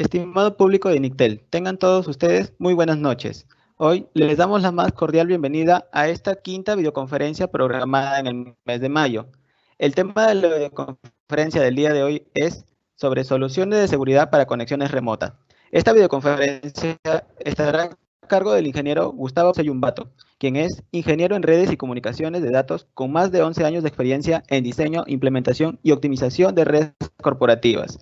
Estimado público de Nictel, tengan todos ustedes muy buenas noches. Hoy les damos la más cordial bienvenida a esta quinta videoconferencia programada en el mes de mayo. El tema de la videoconferencia del día de hoy es sobre soluciones de seguridad para conexiones remotas. Esta videoconferencia estará a cargo del ingeniero Gustavo Seyumbato, quien es ingeniero en redes y comunicaciones de datos con más de 11 años de experiencia en diseño, implementación y optimización de redes corporativas.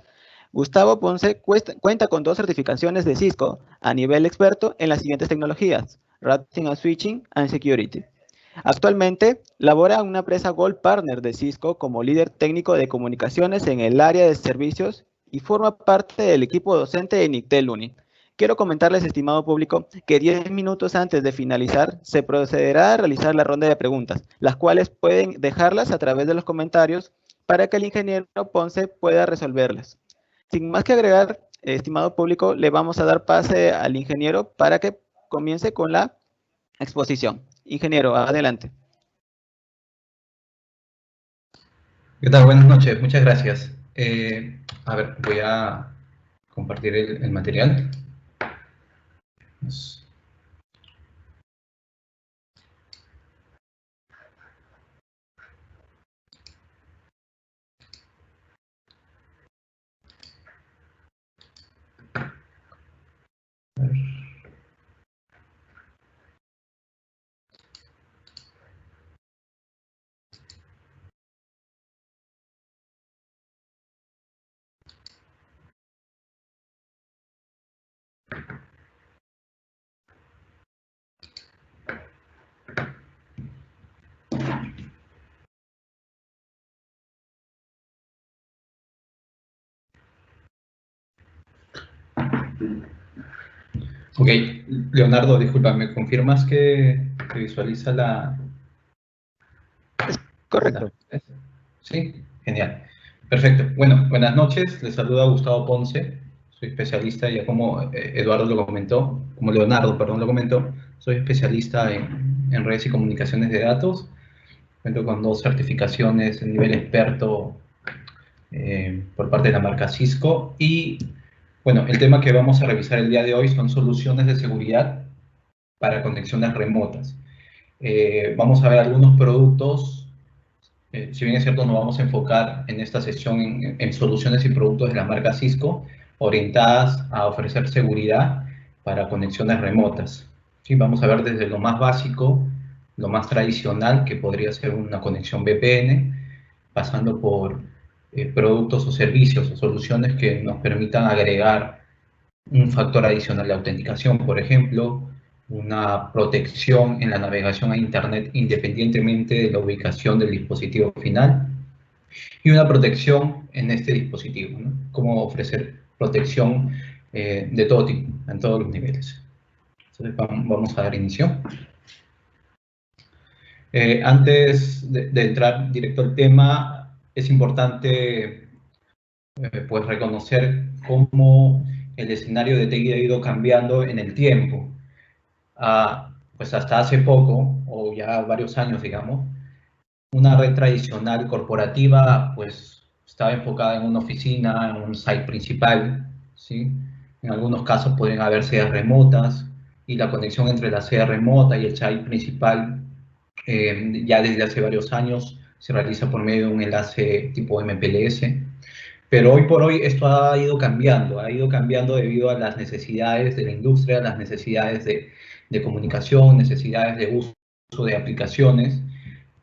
Gustavo Ponce cuenta con 2 certificaciones de Cisco a nivel experto en las siguientes tecnologías: Routing and Switching and Security. Actualmente labora en una empresa Gold Partner de Cisco como líder técnico de comunicaciones en el área de servicios y forma parte del equipo docente de Nictel Uni. Quiero comentarles, estimado público, que 10 minutos antes de finalizar se procederá a realizar la ronda de preguntas, las cuales pueden dejarlas a través de los comentarios para que el ingeniero Ponce pueda resolverlas. Sin más que agregar, estimado público, le vamos a dar pase al ingeniero para que comience con la exposición. Ingeniero, adelante. ¿Qué tal? Buenas noches, muchas gracias. A ver, voy a compartir el material. Ok, Leonardo, disculpa, ¿me confirmas que visualiza la...? Correcto. Sí, genial. Perfecto. Bueno, buenas noches, les saluda Gustavo Ponce, soy especialista, ya como Eduardo lo comentó, como Leonardo, perdón, lo comentó, soy especialista en redes y comunicaciones de datos, cuento con 2 certificaciones de nivel experto por parte de la marca Cisco. Y bueno, el tema que vamos a revisar el día de hoy son soluciones de seguridad para conexiones remotas. Vamos a ver algunos productos, si bien es cierto, nos vamos a enfocar en esta sesión en soluciones y productos de la marca Cisco orientadas a ofrecer seguridad para conexiones remotas. ¿Sí? Vamos a ver desde lo más básico, lo más tradicional, que podría ser una conexión VPN, pasando por productos o servicios o soluciones que nos permitan agregar un factor adicional de autenticación, por ejemplo, una protección en la navegación a Internet independientemente de la ubicación del dispositivo final, y una protección en este dispositivo, ¿no? Cómo ofrecer protección de todo tipo, en todos los niveles. Entonces vamos a dar inicio. Antes de entrar directo al tema, es importante pues reconocer cómo el escenario de TI ha ido cambiando en el tiempo. Pues hasta hace poco, o ya varios años, digamos, una red tradicional corporativa pues estaba enfocada en una oficina, en un site principal, ¿sí? En algunos casos pueden haber sedes remotas y la conexión entre la sede remota y el site principal ya desde hace varios años se realiza por medio de un enlace tipo MPLS. Pero hoy por hoy esto ha ido cambiando debido a las necesidades de la industria, las necesidades de comunicación, necesidades de uso de aplicaciones.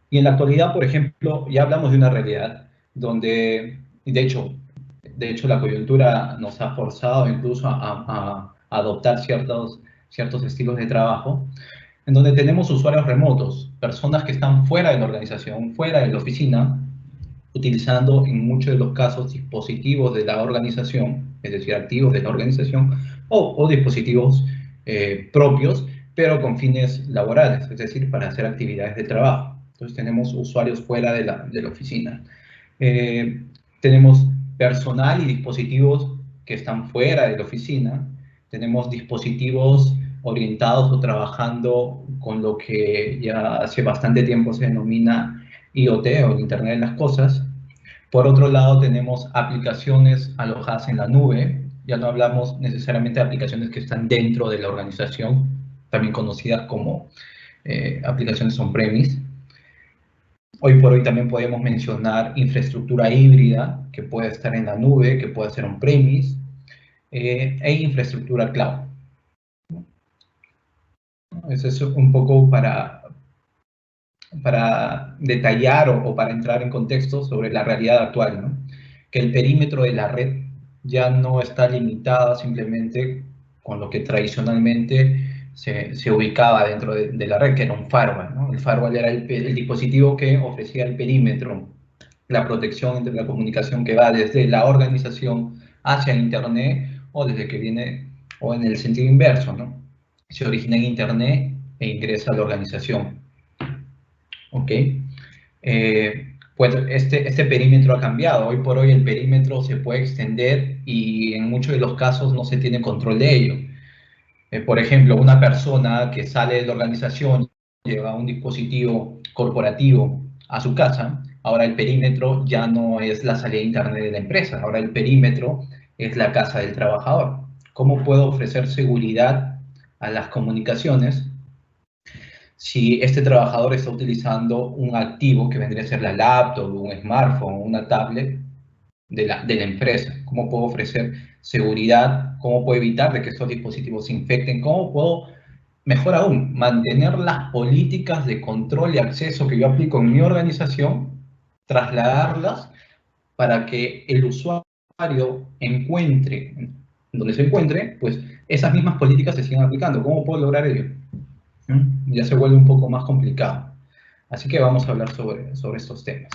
Y en la actualidad, por ejemplo, ya hablamos de una realidad donde, y de hecho la coyuntura nos ha forzado incluso a adoptar ciertos estilos de trabajo, en donde tenemos usuarios remotos, personas que están fuera de la organización, fuera de la oficina, utilizando en muchos de los casos dispositivos de la organización, es decir, activos de la organización, o dispositivos propios, pero con fines laborales, es decir, para hacer actividades de trabajo. Entonces tenemos usuarios fuera de la oficina. Tenemos personal y dispositivos que están fuera de la oficina. Tenemos dispositivos orientados o trabajando con lo que ya hace bastante tiempo se denomina IoT o el Internet de las Cosas. Por otro lado, tenemos aplicaciones alojadas en la nube, Ya no hablamos necesariamente de aplicaciones que están dentro de la organización, también conocidas como aplicaciones on-premise. Hoy por hoy también podemos mencionar infraestructura híbrida, que puede estar en la nube, que puede ser on-premise, e infraestructura cloud. Eso es un poco para detallar o para entrar en contexto sobre la realidad actual, ¿no? Que el perímetro de la red ya no está limitada simplemente con lo que tradicionalmente se ubicaba dentro de la red, que era un firewall, ¿no? El firewall era el dispositivo que ofrecía el perímetro, la protección entre la comunicación que va desde la organización hacia Internet o desde que viene, o en el sentido inverso, ¿no? Se origina en Internet e ingresa a la organización. ¿Ok? Pues este perímetro ha cambiado. Hoy por hoy el perímetro se puede extender y en muchos de los casos no se tiene control de ello. Por ejemplo, una persona que sale de la organización lleva un dispositivo corporativo a su casa, ahora el perímetro ya no es la salida de internet de la empresa, ahora el perímetro es la casa del trabajador. ¿Cómo puedo ofrecer seguridad a las comunicaciones si este trabajador está utilizando un activo que vendría a ser la laptop, un smartphone, una tablet de la empresa? ¿Cómo puedo ofrecer seguridad? ¿Cómo puedo evitar de que estos dispositivos se infecten? ¿Cómo puedo, mejor aún, mantener las políticas de control y acceso que yo aplico en mi organización, trasladarlas para que el usuario encuentre, donde se encuentre, pues esas mismas políticas se sigan aplicando? ¿Cómo puedo lograr ello? Ya se vuelve un poco más complicado. Así que vamos a hablar sobre estos temas.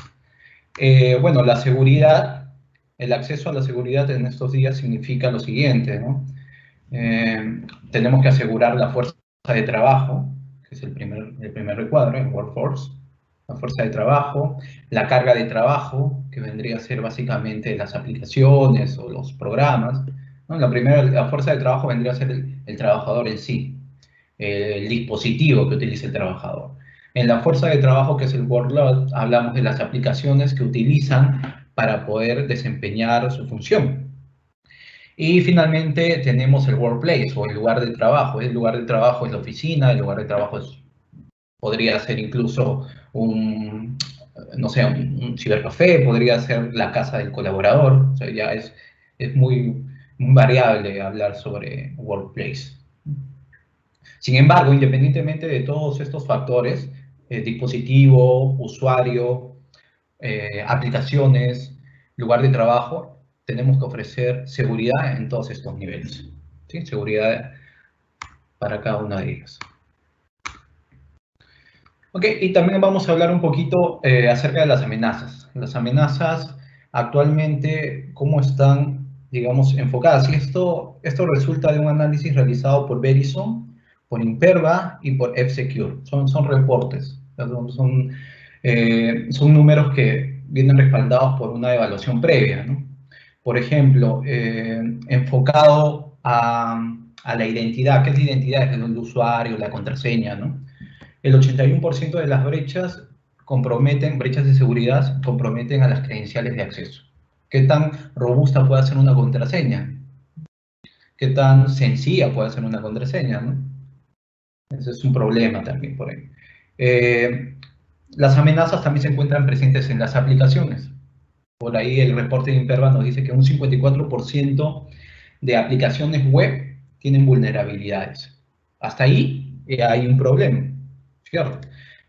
Bueno, la seguridad, el acceso a la seguridad en estos días significa lo siguiente, ¿no? Tenemos que asegurar la fuerza de trabajo, que es el primer recuadro, el workforce, la fuerza de trabajo, la carga de trabajo, que vendría a ser básicamente las aplicaciones o los programas, ¿no? La fuerza de trabajo vendría a ser el trabajador en sí, el dispositivo que utiliza el trabajador. En la fuerza de trabajo, que es el workload, hablamos de las aplicaciones que utilizan para poder desempeñar su función. Y finalmente tenemos el workplace o el lugar de trabajo. El lugar de trabajo es la oficina, el lugar de trabajo podría ser incluso no sé, un cibercafé, podría ser la casa del colaborador. O sea, ya es muy variable hablar sobre workplace. Sin embargo, independientemente de todos estos factores, dispositivo, usuario, aplicaciones, lugar de trabajo, tenemos que ofrecer seguridad en todos estos niveles. ¿Sí? Seguridad para cada una de ellas. Ok, y también vamos a hablar un poquito acerca de las amenazas. Las amenazas actualmente, ¿cómo están, digamos, enfocadas? Y esto resulta de un análisis realizado por Verizon, por Imperva y por F-Secure. Son reportes, son números que vienen respaldados por una evaluación previa, ¿no? Por ejemplo, enfocado a la identidad. ¿Qué es la identidad? Es el usuario, la contraseña, ¿no? El 81% de las brechas brechas de seguridad comprometen a las credenciales de acceso. ¿Qué tan robusta puede ser una contraseña? ¿Qué tan sencilla puede ser una contraseña, ¿no? Ese es un problema también por ahí. Las amenazas también se encuentran presentes en las aplicaciones. Por ahí el reporte de Imperva nos dice que un 54% de aplicaciones web tienen vulnerabilidades. Hasta ahí hay un problema, ¿cierto?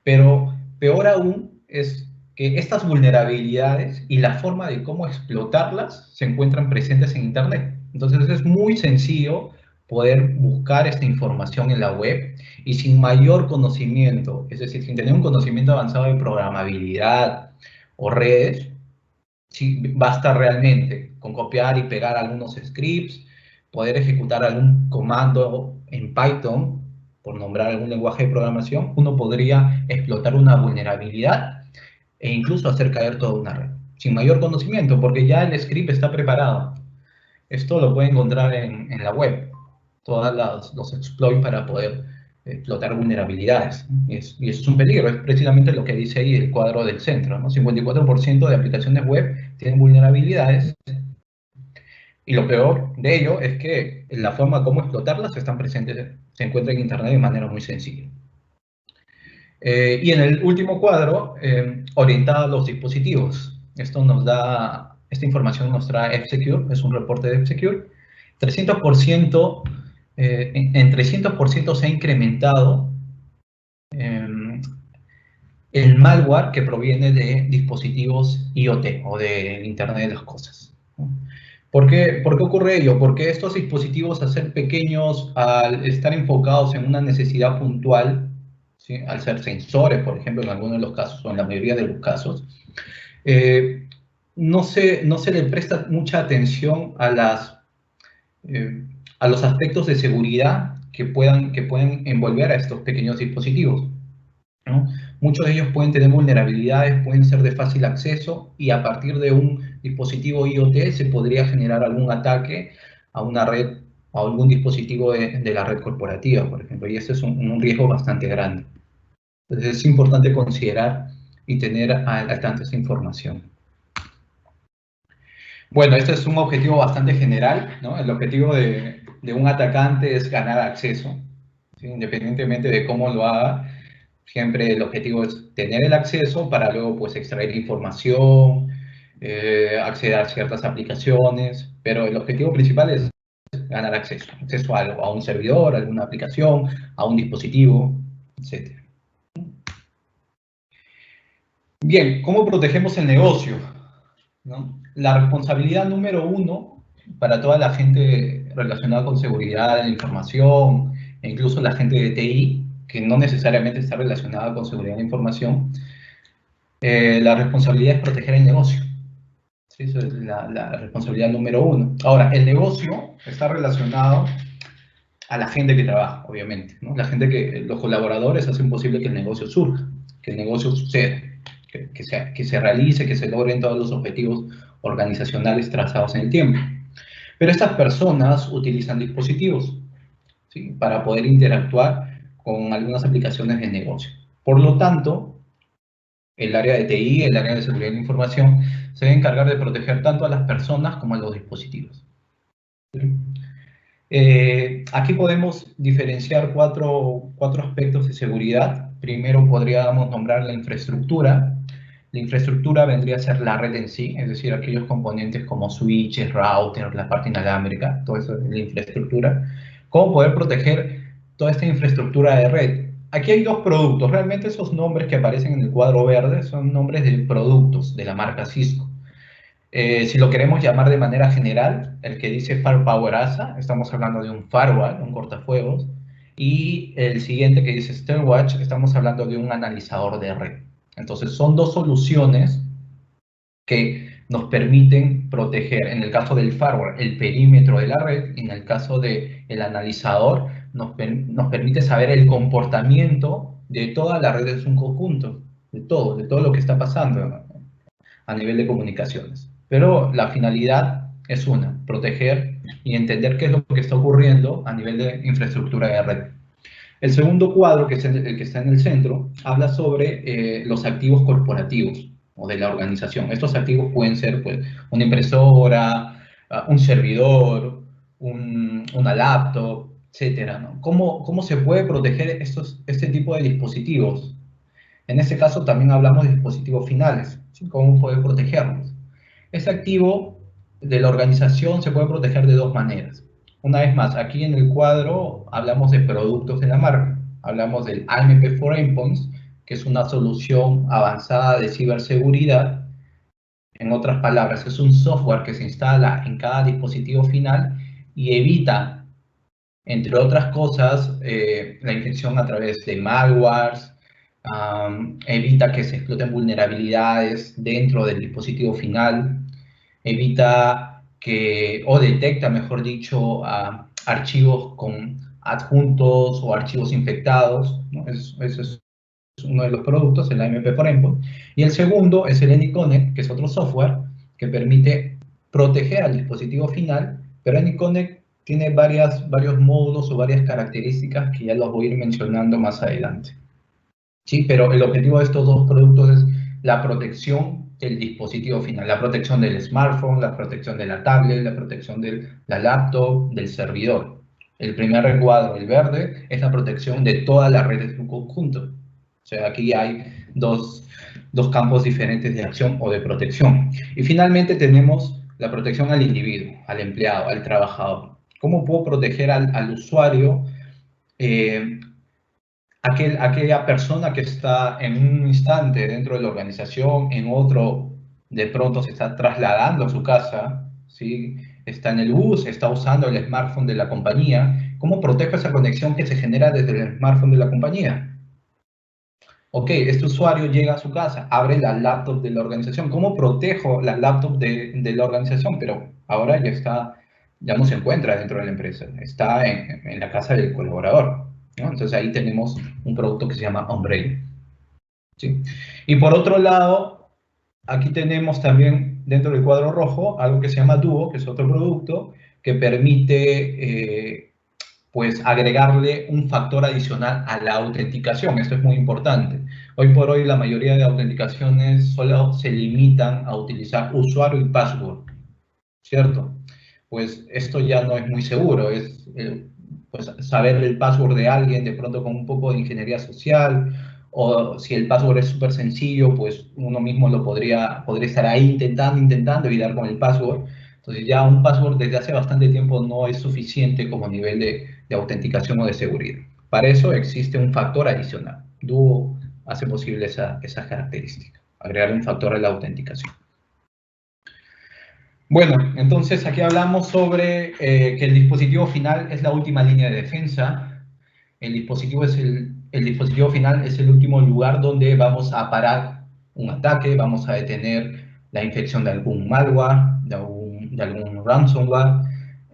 Pero peor aún es que estas vulnerabilidades y la forma de cómo explotarlas se encuentran presentes en Internet. Entonces es muy sencillo poder buscar esta información en la web y sin mayor conocimiento, es decir, sin tener un conocimiento avanzado de programabilidad o redes, sí, basta realmente con copiar y pegar algunos scripts, poder ejecutar algún comando en Python, por nombrar algún lenguaje de programación, uno podría explotar una vulnerabilidad e incluso hacer caer toda una red, sin mayor conocimiento, porque ya el script está preparado. Esto lo puede encontrar en la web, todos los exploits para poder explotar vulnerabilidades. Y eso es un peligro, es precisamente lo que dice ahí el cuadro del centro, ¿no? 54% de aplicaciones web tienen vulnerabilidades, Y lo peor de ello es que la forma como explotarlas están presentes, se encuentra en Internet de manera muy sencilla. Y en el último cuadro, orientada a los dispositivos. Esta información nos trae F-Secure, es un reporte de F-Secure. 300%, en 300% se ha incrementado el malware que proviene de dispositivos IoT o del Internet de las Cosas. ¿Por qué ocurre ello? Porque estos dispositivos, al ser pequeños, al estar enfocados en una necesidad puntual, ¿sí? Al ser sensores, por ejemplo, en algunos de los casos, o en la mayoría de los casos, no se le presta mucha atención a los aspectos de seguridad que puedan envolver a estos pequeños dispositivos, ¿no? Muchos de ellos pueden tener vulnerabilidades, pueden ser de fácil acceso, y a partir de un dispositivo IoT se podría generar algún ataque a una red, a algún dispositivo de la red corporativa, por ejemplo, y ese es un riesgo bastante grande. Entonces es importante considerar y tener al tanto esa información. Bueno, este es un objetivo bastante general, ¿no? El objetivo de un atacante es ganar acceso, ¿sí? Independientemente de cómo lo haga. Siempre el objetivo es tener el acceso para luego, pues, extraer información, acceder a ciertas aplicaciones, pero el objetivo principal es ganar acceso a algo, a un servidor, a alguna aplicación, a un dispositivo, etc. Bien, ¿cómo protegemos el negocio? ¿No? La responsabilidad número uno para toda la gente relacionada con seguridad de la información, e incluso la gente de TI, que no necesariamente está relacionada con seguridad de la información, la responsabilidad es proteger el negocio. ¿Sí? Esa es la responsabilidad número uno. Ahora, el negocio está relacionado a la gente que trabaja, obviamente, ¿no? Los colaboradores hacen posible que el negocio surja, que el negocio suceda, que se realice, que se logren todos los objetivos organizacionales trazados en el tiempo. Pero estas personas utilizan dispositivos, ¿sí? Para poder interactuar con algunas aplicaciones de negocio. Por lo tanto, el área de TI, el área de seguridad de la información, se debe encargar de proteger tanto a las personas como a los dispositivos. Aquí podemos diferenciar cuatro aspectos de seguridad. Primero podríamos nombrar la infraestructura. La infraestructura vendría a ser la red en sí, es decir, aquellos componentes como switches, routers, la parte inalámbrica, todo eso es la infraestructura. ¿Cómo poder proteger toda esta infraestructura de red? Aquí hay dos productos. Realmente esos nombres que aparecen en el cuadro verde son nombres de productos de la marca Cisco. Si lo queremos llamar de manera general, el que dice Firepower ASA, estamos hablando de un firewall, un cortafuegos, y el siguiente que dice Stairwatch, estamos hablando de un analizador de red. Entonces son dos soluciones que nos permiten proteger, en el caso del firewall, el perímetro de la red, y en el caso del analizador, nos permite saber el comportamiento de toda la red en su conjunto, de todo lo que está pasando a nivel de comunicaciones. Pero la finalidad es una, proteger y entender qué es lo que está ocurriendo a nivel de infraestructura de red. El segundo cuadro, que es el que está en el centro, habla sobre los activos corporativos o de la organización. Estos activos pueden ser, pues, una impresora, un servidor, una laptop, etcétera, ¿no? ¿Cómo se puede proteger este tipo de dispositivos? En este caso también hablamos de dispositivos finales, ¿sí? ¿Cómo poder protegerlos? Este activo de la organización se puede proteger de dos maneras. Una vez más, aquí en el cuadro hablamos de productos de la marca. Hablamos del AMP4 Endpoints, que es una solución avanzada de ciberseguridad. En otras palabras, es un software que se instala en cada dispositivo final y evita, entre otras cosas, la infección a través de malwares, evita que se exploten vulnerabilidades dentro del dispositivo final, evita o detecta, mejor dicho, archivos con adjuntos o archivos infectados, ¿no? Eso es uno de los productos, el AMP4 Endpoint. Y el segundo es el AnyConnect, que es otro software que permite proteger al dispositivo final, pero AnyConnect tiene varios módulos o varias características que ya los voy a ir mencionando más adelante. Sí, pero el objetivo de estos dos productos es la protección del dispositivo final, la protección del smartphone, la protección de la tablet, la protección de la laptop, del servidor. El primer recuadro, el verde, es la protección de toda la red en su conjunto. O sea, aquí hay dos campos diferentes de acción o de protección. Y finalmente tenemos la protección al individuo, al empleado, al trabajador. ¿Cómo puedo proteger al usuario? Aquella persona que está en un instante dentro de la organización, en otro de pronto se está trasladando a su casa, ¿sí? Está en el bus, está usando el smartphone de la compañía. ¿Cómo protejo esa conexión que se genera desde el smartphone de la compañía? Ok, este usuario llega a su casa, abre la laptop de la organización. ¿Cómo protejo la laptop de la organización? Pero ahora ya no se encuentra dentro de la empresa, está en la casa del colaborador, ¿no? Entonces ahí tenemos un producto que se llama Umbrella, ¿sí? Y por otro lado, aquí tenemos también dentro del cuadro rojo algo que se llama Duo, que es otro producto que permite pues agregarle un factor adicional a la autenticación. Esto es muy importante. Hoy por hoy la mayoría de autenticaciones solo se limitan a utilizar usuario y password, ¿cierto? Pues esto ya no es muy seguro, es pues saber el password de alguien de pronto con un poco de ingeniería social, o si el password es súper sencillo, pues uno mismo podría estar ahí intentando y dar con el password. Entonces ya un password desde hace bastante tiempo no es suficiente como nivel de autenticación o de seguridad. Para eso existe un factor adicional. Duo hace posible esa característica, agregar un factor a la autenticación. Bueno, entonces aquí hablamos sobre que el dispositivo final es la última línea de defensa. El dispositivo final es el último lugar donde vamos a parar un ataque, vamos a detener la infección de algún malware, de algún ransomware.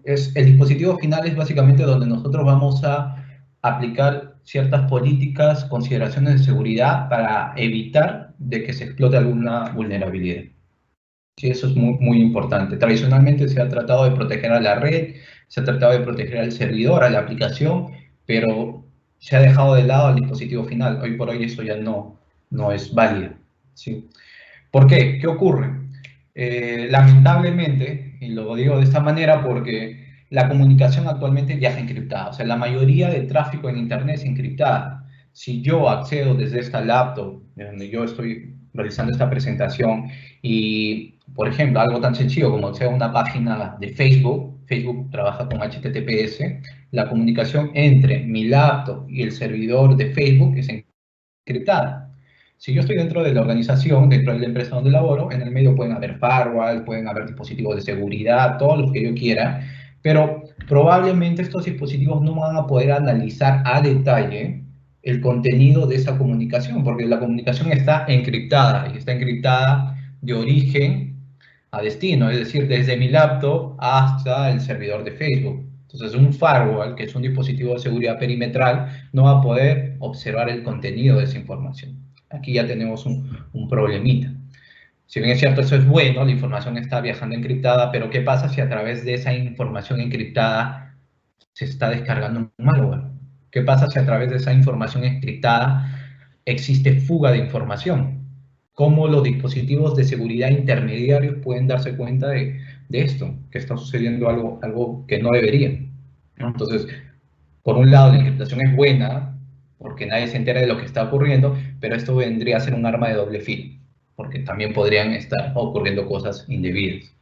El dispositivo final es básicamente donde nosotros vamos a aplicar ciertas políticas, consideraciones de seguridad para evitar de que se explote alguna vulnerabilidad. Sí, eso es muy importante. Tradicionalmente se ha tratado de proteger a la red, se ha tratado de proteger al servidor, a la aplicación, pero se ha dejado de lado al dispositivo final. Hoy por hoy eso ya no es válido, ¿sí? ¿Por qué? ¿Qué ocurre? Lamentablemente, y lo digo de esta manera porque la comunicación actualmente viaja encriptada. O sea, la mayoría del tráfico en Internet es encriptada. Si yo accedo desde esta laptop, de donde yo estoy realizando esta presentación, y, por ejemplo, algo tan sencillo como sea una página de Facebook, Facebook trabaja con HTTPS, la comunicación entre mi laptop y el servidor de Facebook es encriptada. Si yo estoy dentro de la organización, dentro de la empresa donde laboro, en el medio pueden haber firewall, pueden haber dispositivos de seguridad, todos los que yo quiera, pero probablemente estos dispositivos no van a poder analizar a detalle el contenido de esa comunicación, porque la comunicación está encriptada y está encriptada de origen a destino, es decir, desde mi laptop hasta el servidor de Facebook. Entonces, un firewall, que es un dispositivo de seguridad perimetral, no va a poder observar el contenido de esa información. Aquí ya tenemos un problemita. Si bien es cierto, eso es bueno, la información está viajando encriptada, pero ¿qué pasa si a través de esa información encriptada se está descargando un malware? ¿Qué pasa si a través de esa información encriptada existe fuga de información? ¿Cómo los dispositivos de seguridad intermediarios pueden darse cuenta de esto? Que está sucediendo algo que no debería, ¿no? Entonces, por un lado, la encriptación es buena, porque nadie se entera de lo que está ocurriendo, pero esto vendría a ser un arma de doble filo, porque también podrían estar ocurriendo cosas indebidas.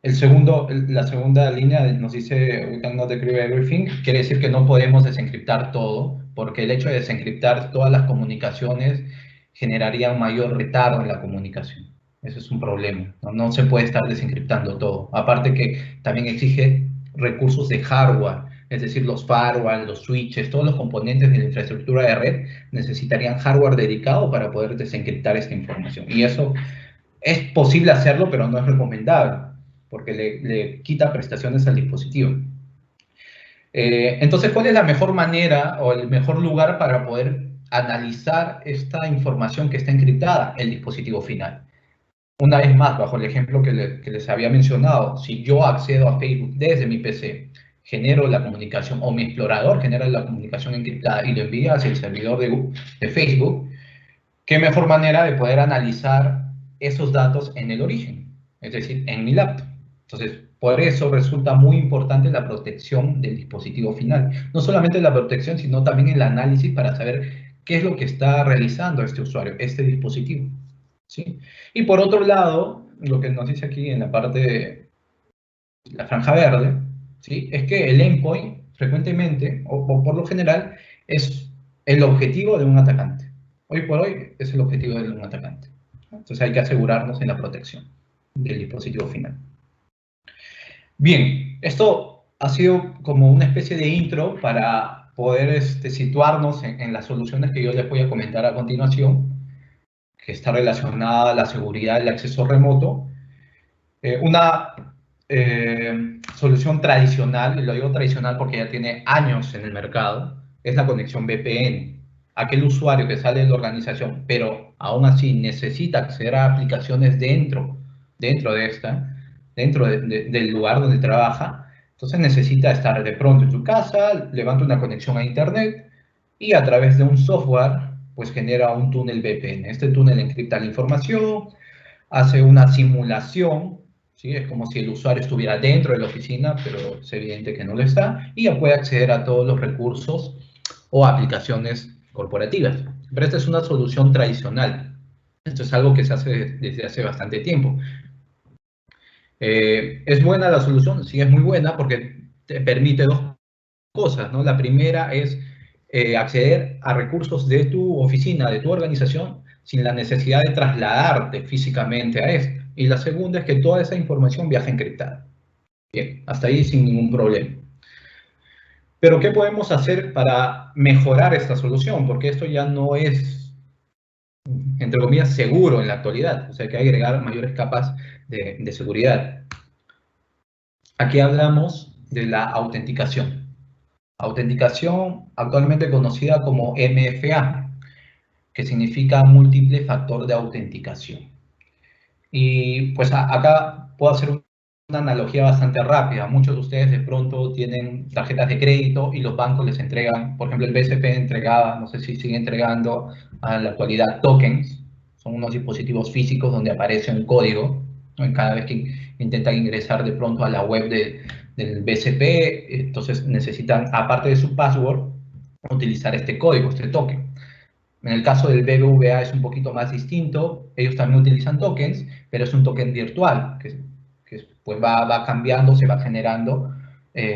La segunda línea nos dice we cannot decrypt everything, quiere decir que no podemos desencriptar todo, porque el hecho de desencriptar todas las comunicaciones generaría un mayor retardo en la comunicación. Eso es un problema, no se puede estar desencriptando todo. Aparte que también exige recursos de hardware, es decir, los firewall, los switches, todos los componentes de la infraestructura de red necesitarían hardware dedicado para poder desencriptar esta información. Y eso es posible hacerlo, pero no es recomendable, porque le quita prestaciones al dispositivo. Entonces, ¿cuál es la mejor manera o el mejor lugar para poder analizar esta información que está encriptada? El dispositivo final. Una vez más, bajo el ejemplo que les había mencionado, si yo accedo a Facebook desde mi PC, genero la comunicación, o mi explorador genera la comunicación encriptada y lo envía hacia el servidor de Facebook, ¿qué mejor manera de poder analizar esos datos en el origen? Es decir, en mi laptop. Entonces, por eso resulta muy importante la protección del dispositivo final. No solamente la protección, sino también el análisis para saber qué es lo que está realizando este usuario, este dispositivo. ¿Sí? Y por otro lado, lo que nos dice aquí en la parte de la franja verde, ¿sí? Es que el endpoint frecuentemente, o por lo general, es el objetivo de un atacante. Hoy por hoy es el objetivo de un atacante. Entonces hay que asegurarnos en la protección del dispositivo final. Bien, esto ha sido como una especie de intro para poder situarnos en las soluciones que yo les voy a comentar a continuación, que está relacionada a la seguridad del acceso remoto. Una solución tradicional, y lo digo tradicional porque ya tiene años en el mercado, es la conexión VPN. Aquel usuario que sale de la organización, pero aún así necesita acceder a aplicaciones dentro del lugar donde trabaja, entonces necesita estar de pronto en su casa, levanta una conexión a internet y a través de un software pues genera un túnel VPN. Este túnel encripta la información, hace una simulación, ¿sí? Es como si el usuario estuviera dentro de la oficina, pero es evidente que no lo está, y ya puede acceder a todos los recursos o aplicaciones corporativas. Pero esta es una solución tradicional. Esto es algo que se hace desde hace bastante tiempo. ¿Es buena la solución? Sí, es muy buena porque te permite dos cosas, ¿no? La primera es acceder a recursos de tu oficina, de tu organización, sin la necesidad de trasladarte físicamente a esto. Y la segunda es que toda esa información viaja encriptada. Bien, hasta ahí sin ningún problema. Pero, ¿qué podemos hacer para mejorar esta solución? Porque esto ya no es, entre comillas, seguro en la actualidad. O sea, hay que agregar mayores capas de seguridad. Aquí hablamos de la autenticación. Autenticación actualmente conocida como MFA, que significa múltiple factor de autenticación. Y pues acá puedo hacer una analogía bastante rápida. Muchos de ustedes de pronto tienen tarjetas de crédito y los bancos les entregan, por ejemplo, el BCP entregaba, no sé si sigue entregando a la actualidad tokens, son unos dispositivos físicos donde aparece un código, ¿no? Cada vez que intentan ingresar de pronto a la web del BCP, entonces necesitan, aparte de su password, utilizar este código, este token. En el caso del BBVA es un poquito más distinto, ellos también utilizan tokens, pero es un token virtual, que pues va cambiando, se va generando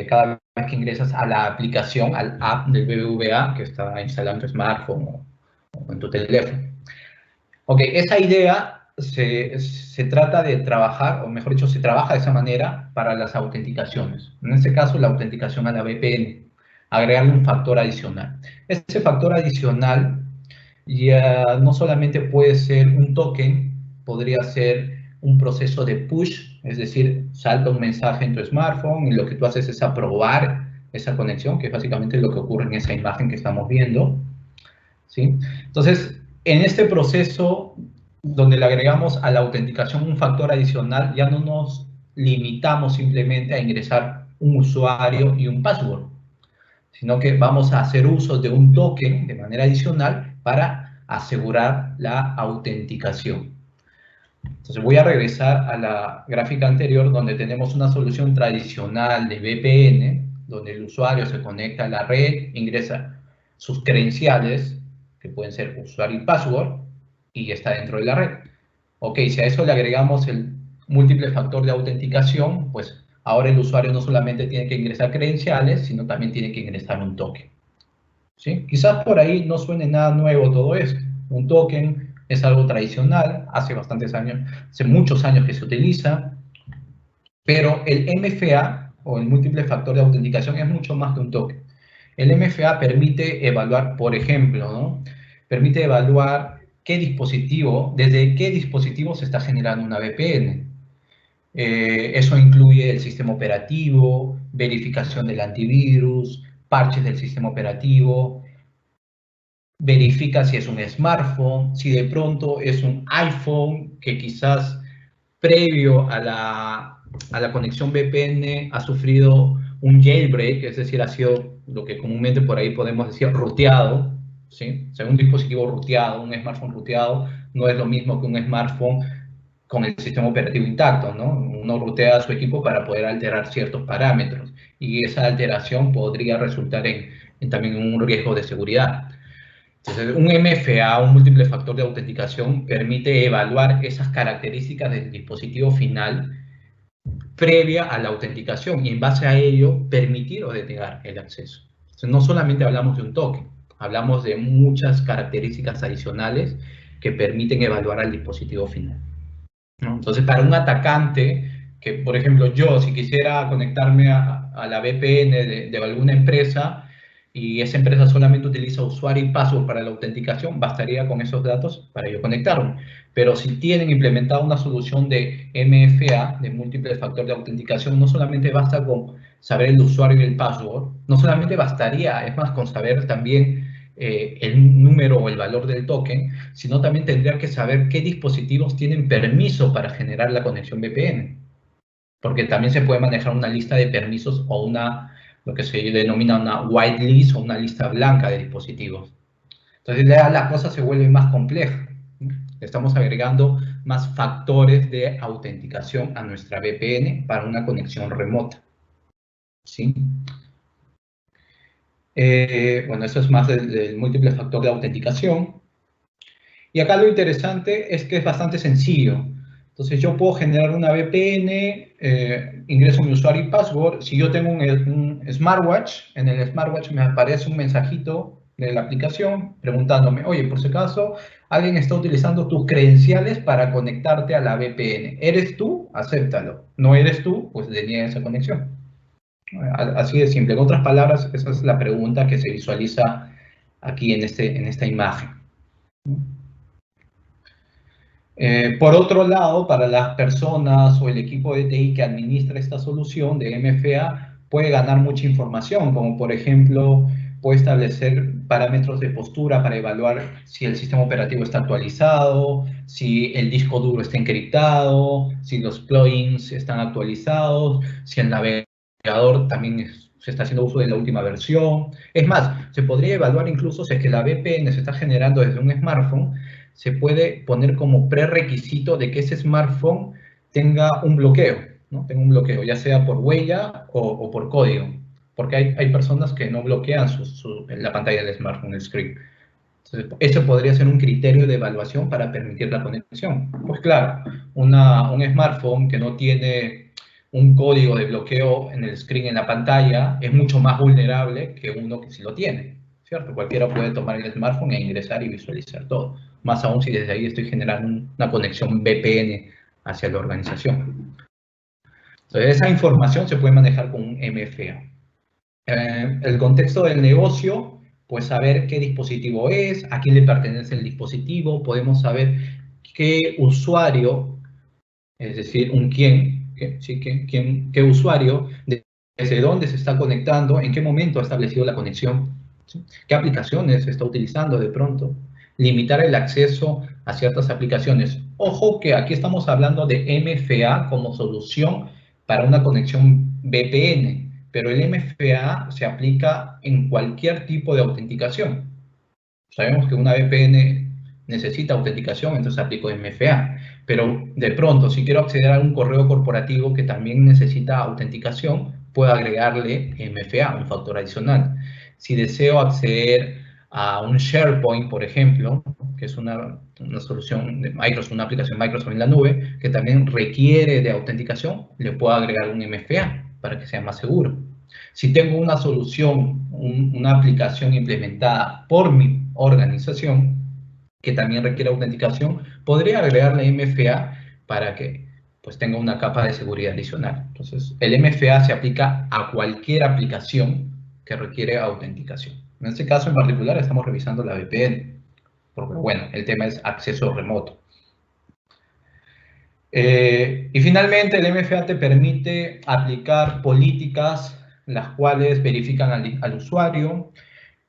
cada vez que ingresas a la aplicación, al app del BBVA que está instalado en tu smartphone o en tu teléfono. Ok, esa idea se trata de trabajar, o mejor dicho, se trabaja de esa manera para las autenticaciones. En este caso, la autenticación a la VPN, agregarle un factor adicional. Ese factor adicional ya no solamente puede ser un token, podría ser un proceso de push, es decir, salta un mensaje en tu smartphone y lo que tú haces es aprobar esa conexión, que es básicamente lo que ocurre en esa imagen que estamos viendo, ¿sí? Entonces, en este proceso donde le agregamos a la autenticación un factor adicional, ya no nos limitamos simplemente a ingresar un usuario y un password, sino que vamos a hacer uso de un token de manera adicional para asegurar la autenticación. Entonces voy a regresar a la gráfica anterior donde tenemos una solución tradicional de VPN, donde el usuario se conecta a la red, ingresa sus credenciales, que pueden ser usuario y password, y está dentro de la red. Ok, si a eso le agregamos el múltiple factor de autenticación, pues ahora el usuario no solamente tiene que ingresar credenciales, sino también tiene que ingresar un token. ¿Sí? Quizás por ahí no suene nada nuevo todo esto. Un token es algo tradicional, hace bastantes años, hace muchos años que se utiliza, pero el MFA, o el múltiple factor de autenticación, es mucho más que un token. El MFA permite evaluar, por ejemplo, ¿no? Permite evaluar desde qué dispositivo se está generando una VPN. Eso incluye el sistema operativo, verificación del antivirus, parches del sistema operativo, verifica si es un smartphone, si de pronto es un iPhone que quizás previo a la conexión VPN ha sufrido un jailbreak, es decir, ha sido lo que comúnmente por ahí podemos decir roteado, ¿sí? O sea, un dispositivo ruteado, un smartphone ruteado, no es lo mismo que un smartphone con el sistema operativo intacto, ¿no? Uno rutea su equipo para poder alterar ciertos parámetros y esa alteración podría resultar en también un riesgo de seguridad. Entonces, un MFA, un múltiple factor de autenticación, permite evaluar esas características del dispositivo final previa a la autenticación y en base a ello permitir o denegar el acceso. Entonces, no solamente hablamos de un token, hablamos de muchas características adicionales que permiten evaluar al dispositivo final, ¿no? Entonces, para un atacante, que por ejemplo yo, si quisiera conectarme a la VPN de alguna empresa y esa empresa solamente utiliza usuario y password para la autenticación, bastaría con esos datos para yo conectarme. Pero si tienen implementado una solución de MFA, de múltiple factor de autenticación, no solamente basta con saber el usuario y el password, no solamente bastaría, es más, con saber también el número o el valor del token, sino también tendría que saber qué dispositivos tienen permiso para generar la conexión VPN, porque también se puede manejar una lista de permisos o lo que se denomina una whitelist o una lista blanca de dispositivos. Entonces ya la cosa se vuelve más compleja. Estamos agregando más factores de autenticación a nuestra VPN para una conexión remota, ¿sí? Bueno, eso es más del múltiple factor de autenticación. Y acá lo interesante es que es bastante sencillo. Entonces yo puedo generar una VPN, ingreso mi usuario y password. Si yo tengo un smartwatch, en el smartwatch me aparece un mensajito de la aplicación preguntándome, oye, por si acaso alguien está utilizando tus credenciales para conectarte a la VPN. ¿Eres tú? Acéptalo. ¿No eres tú? Pues deniega esa conexión. Así de simple. En otras palabras, esa es la pregunta que se visualiza aquí en esta imagen. Por otro lado, para las personas o el equipo de TI que administra esta solución de MFA, puede ganar mucha información, como por ejemplo, puede establecer parámetros de postura para evaluar si el sistema operativo está actualizado, si el disco duro está encriptado, si los plugins están actualizados, si el navegador también se está haciendo uso de la última versión. Es más, se podría evaluar incluso si es que la VPN se está generando desde un smartphone, se puede poner como prerequisito de que ese smartphone tenga un bloqueo, ¿no? Tenga un bloqueo, ya sea por huella o por código, porque hay personas que no bloquean la pantalla del smartphone, el screen. Entonces, eso podría ser un criterio de evaluación para permitir la conexión. Pues claro, un smartphone que no tiene un código de bloqueo en el screen, en la pantalla, es mucho más vulnerable que uno que sí lo tiene, ¿cierto? Cualquiera puede tomar el smartphone e ingresar y visualizar todo. Más aún si desde ahí estoy generando una conexión VPN hacia la organización. Entonces, esa información se puede manejar con un MFA. El contexto del negocio, pues saber qué dispositivo es, a quién le pertenece el dispositivo, podemos saber qué usuario, es decir, qué usuario, desde dónde se está conectando, en qué momento ha establecido la conexión, ¿sí? Qué aplicaciones está utilizando de pronto, limitar el acceso a ciertas aplicaciones. Ojo que aquí estamos hablando de MFA como solución para una conexión VPN, pero el MFA se aplica en cualquier tipo de autenticación. Sabemos que una VPN necesita autenticación, entonces aplico MFA. Pero de pronto, si quiero acceder a un correo corporativo que también necesita autenticación, puedo agregarle MFA, un factor adicional. Si deseo acceder a un SharePoint, por ejemplo, que es una solución de Microsoft, una aplicación Microsoft en la nube, que también requiere de autenticación, le puedo agregar un MFA para que sea más seguro. Si tengo una solución, una aplicación implementada por mi organización, que también requiere autenticación, podría agregarle MFA para que pues tenga una capa de seguridad adicional. Entonces, el MFA se aplica a cualquier aplicación que requiere autenticación. En este caso en particular estamos revisando la VPN, porque bueno, el tema es acceso remoto. Y finalmente el MFA te permite aplicar políticas las cuales verifican al usuario,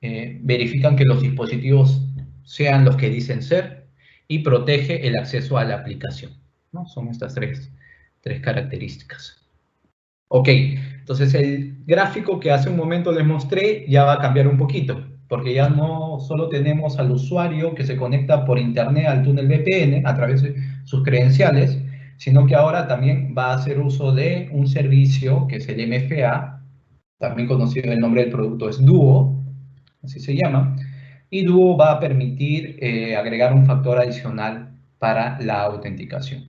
verifican que los dispositivos sean los que dicen ser y protege el acceso a la aplicación, ¿no? Son estas tres características. Ok, entonces el gráfico que hace un momento les mostré ya va a cambiar un poquito, porque ya no solo tenemos al usuario que se conecta por internet al túnel VPN a través de sus credenciales, sino que ahora también va a hacer uso de un servicio que es el MFA, también conocido en el nombre del producto es Duo, así se llama, y Duo va a permitir agregar un factor adicional para la autenticación.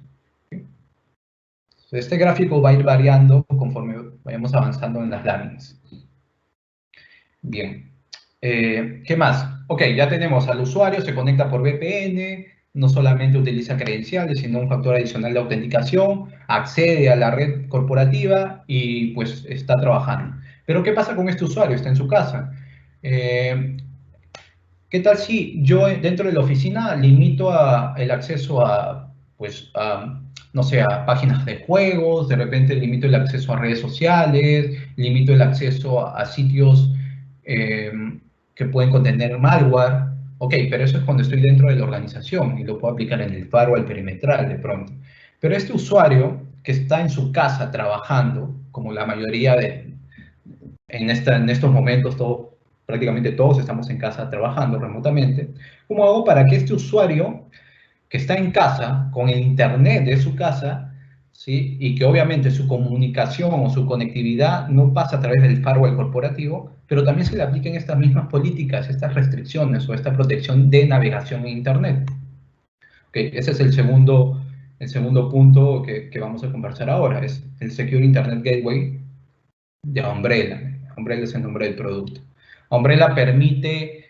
Este gráfico va a ir variando conforme vayamos avanzando en las láminas. Bien. ¿Qué más? Ok, ya tenemos al usuario, se conecta por VPN, no solamente utiliza credenciales, sino un factor adicional de autenticación, accede a la red corporativa y pues está trabajando. Pero ¿qué pasa con este usuario? Está en su casa. ¿Qué tal si yo dentro de la oficina limito el acceso pues, no sé, a páginas de juegos, de repente limito el acceso a redes sociales, limito el acceso a sitios que pueden contener malware? Ok, pero eso es cuando estoy dentro de la organización y lo puedo aplicar en el firewall perimetral de pronto. Pero este usuario que está en su casa trabajando, como la mayoría en estos momentos, prácticamente todos estamos en casa trabajando remotamente, ¿cómo hago para que este usuario que está en casa, con el internet de su casa, ¿sí? Y que obviamente su comunicación o su conectividad no pasa a través del firewall corporativo, pero también se le apliquen estas mismas políticas, estas restricciones o esta protección de navegación en internet? Okay, ese es el segundo punto que vamos a conversar ahora, es el Secure Internet Gateway de Umbrella. Umbrella es el nombre del producto. Umbrella permite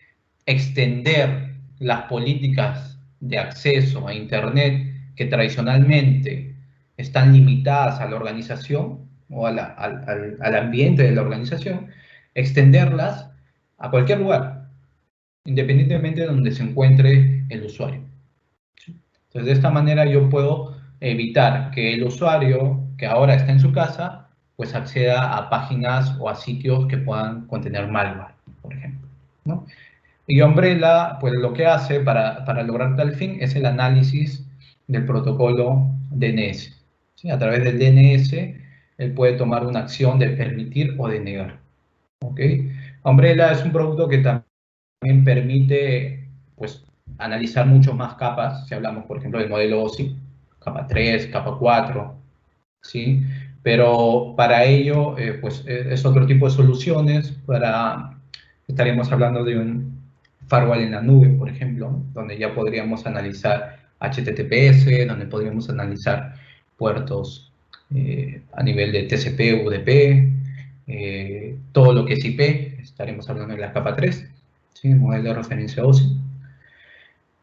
extender las políticas de acceso a Internet que tradicionalmente están limitadas a la organización o al ambiente de la organización, extenderlas a cualquier lugar, independientemente de donde se encuentre el usuario. Entonces, de esta manera yo puedo evitar que el usuario que ahora está en su casa pues acceda a páginas o a sitios que puedan contener malware, por ejemplo, ¿no? Y Umbrella, pues lo que hace para lograr tal fin es el análisis del protocolo DNS. ¿Sí? A través del DNS, él puede tomar una acción de permitir o de negar. ¿Ok? Umbrella es un producto que también permite, pues, analizar mucho más capas, si hablamos, por ejemplo, del modelo OSI, capa 3, capa 4, ¿sí? Pero para ello, pues es otro tipo de soluciones. Estaríamos hablando de un firewall en la nube, por ejemplo, ¿no? Donde ya podríamos analizar HTTPS, donde podríamos analizar puertos a nivel de TCP, UDP, todo lo que es IP, estaremos hablando de la capa 3, ¿sí? Modelo de referencia OSI.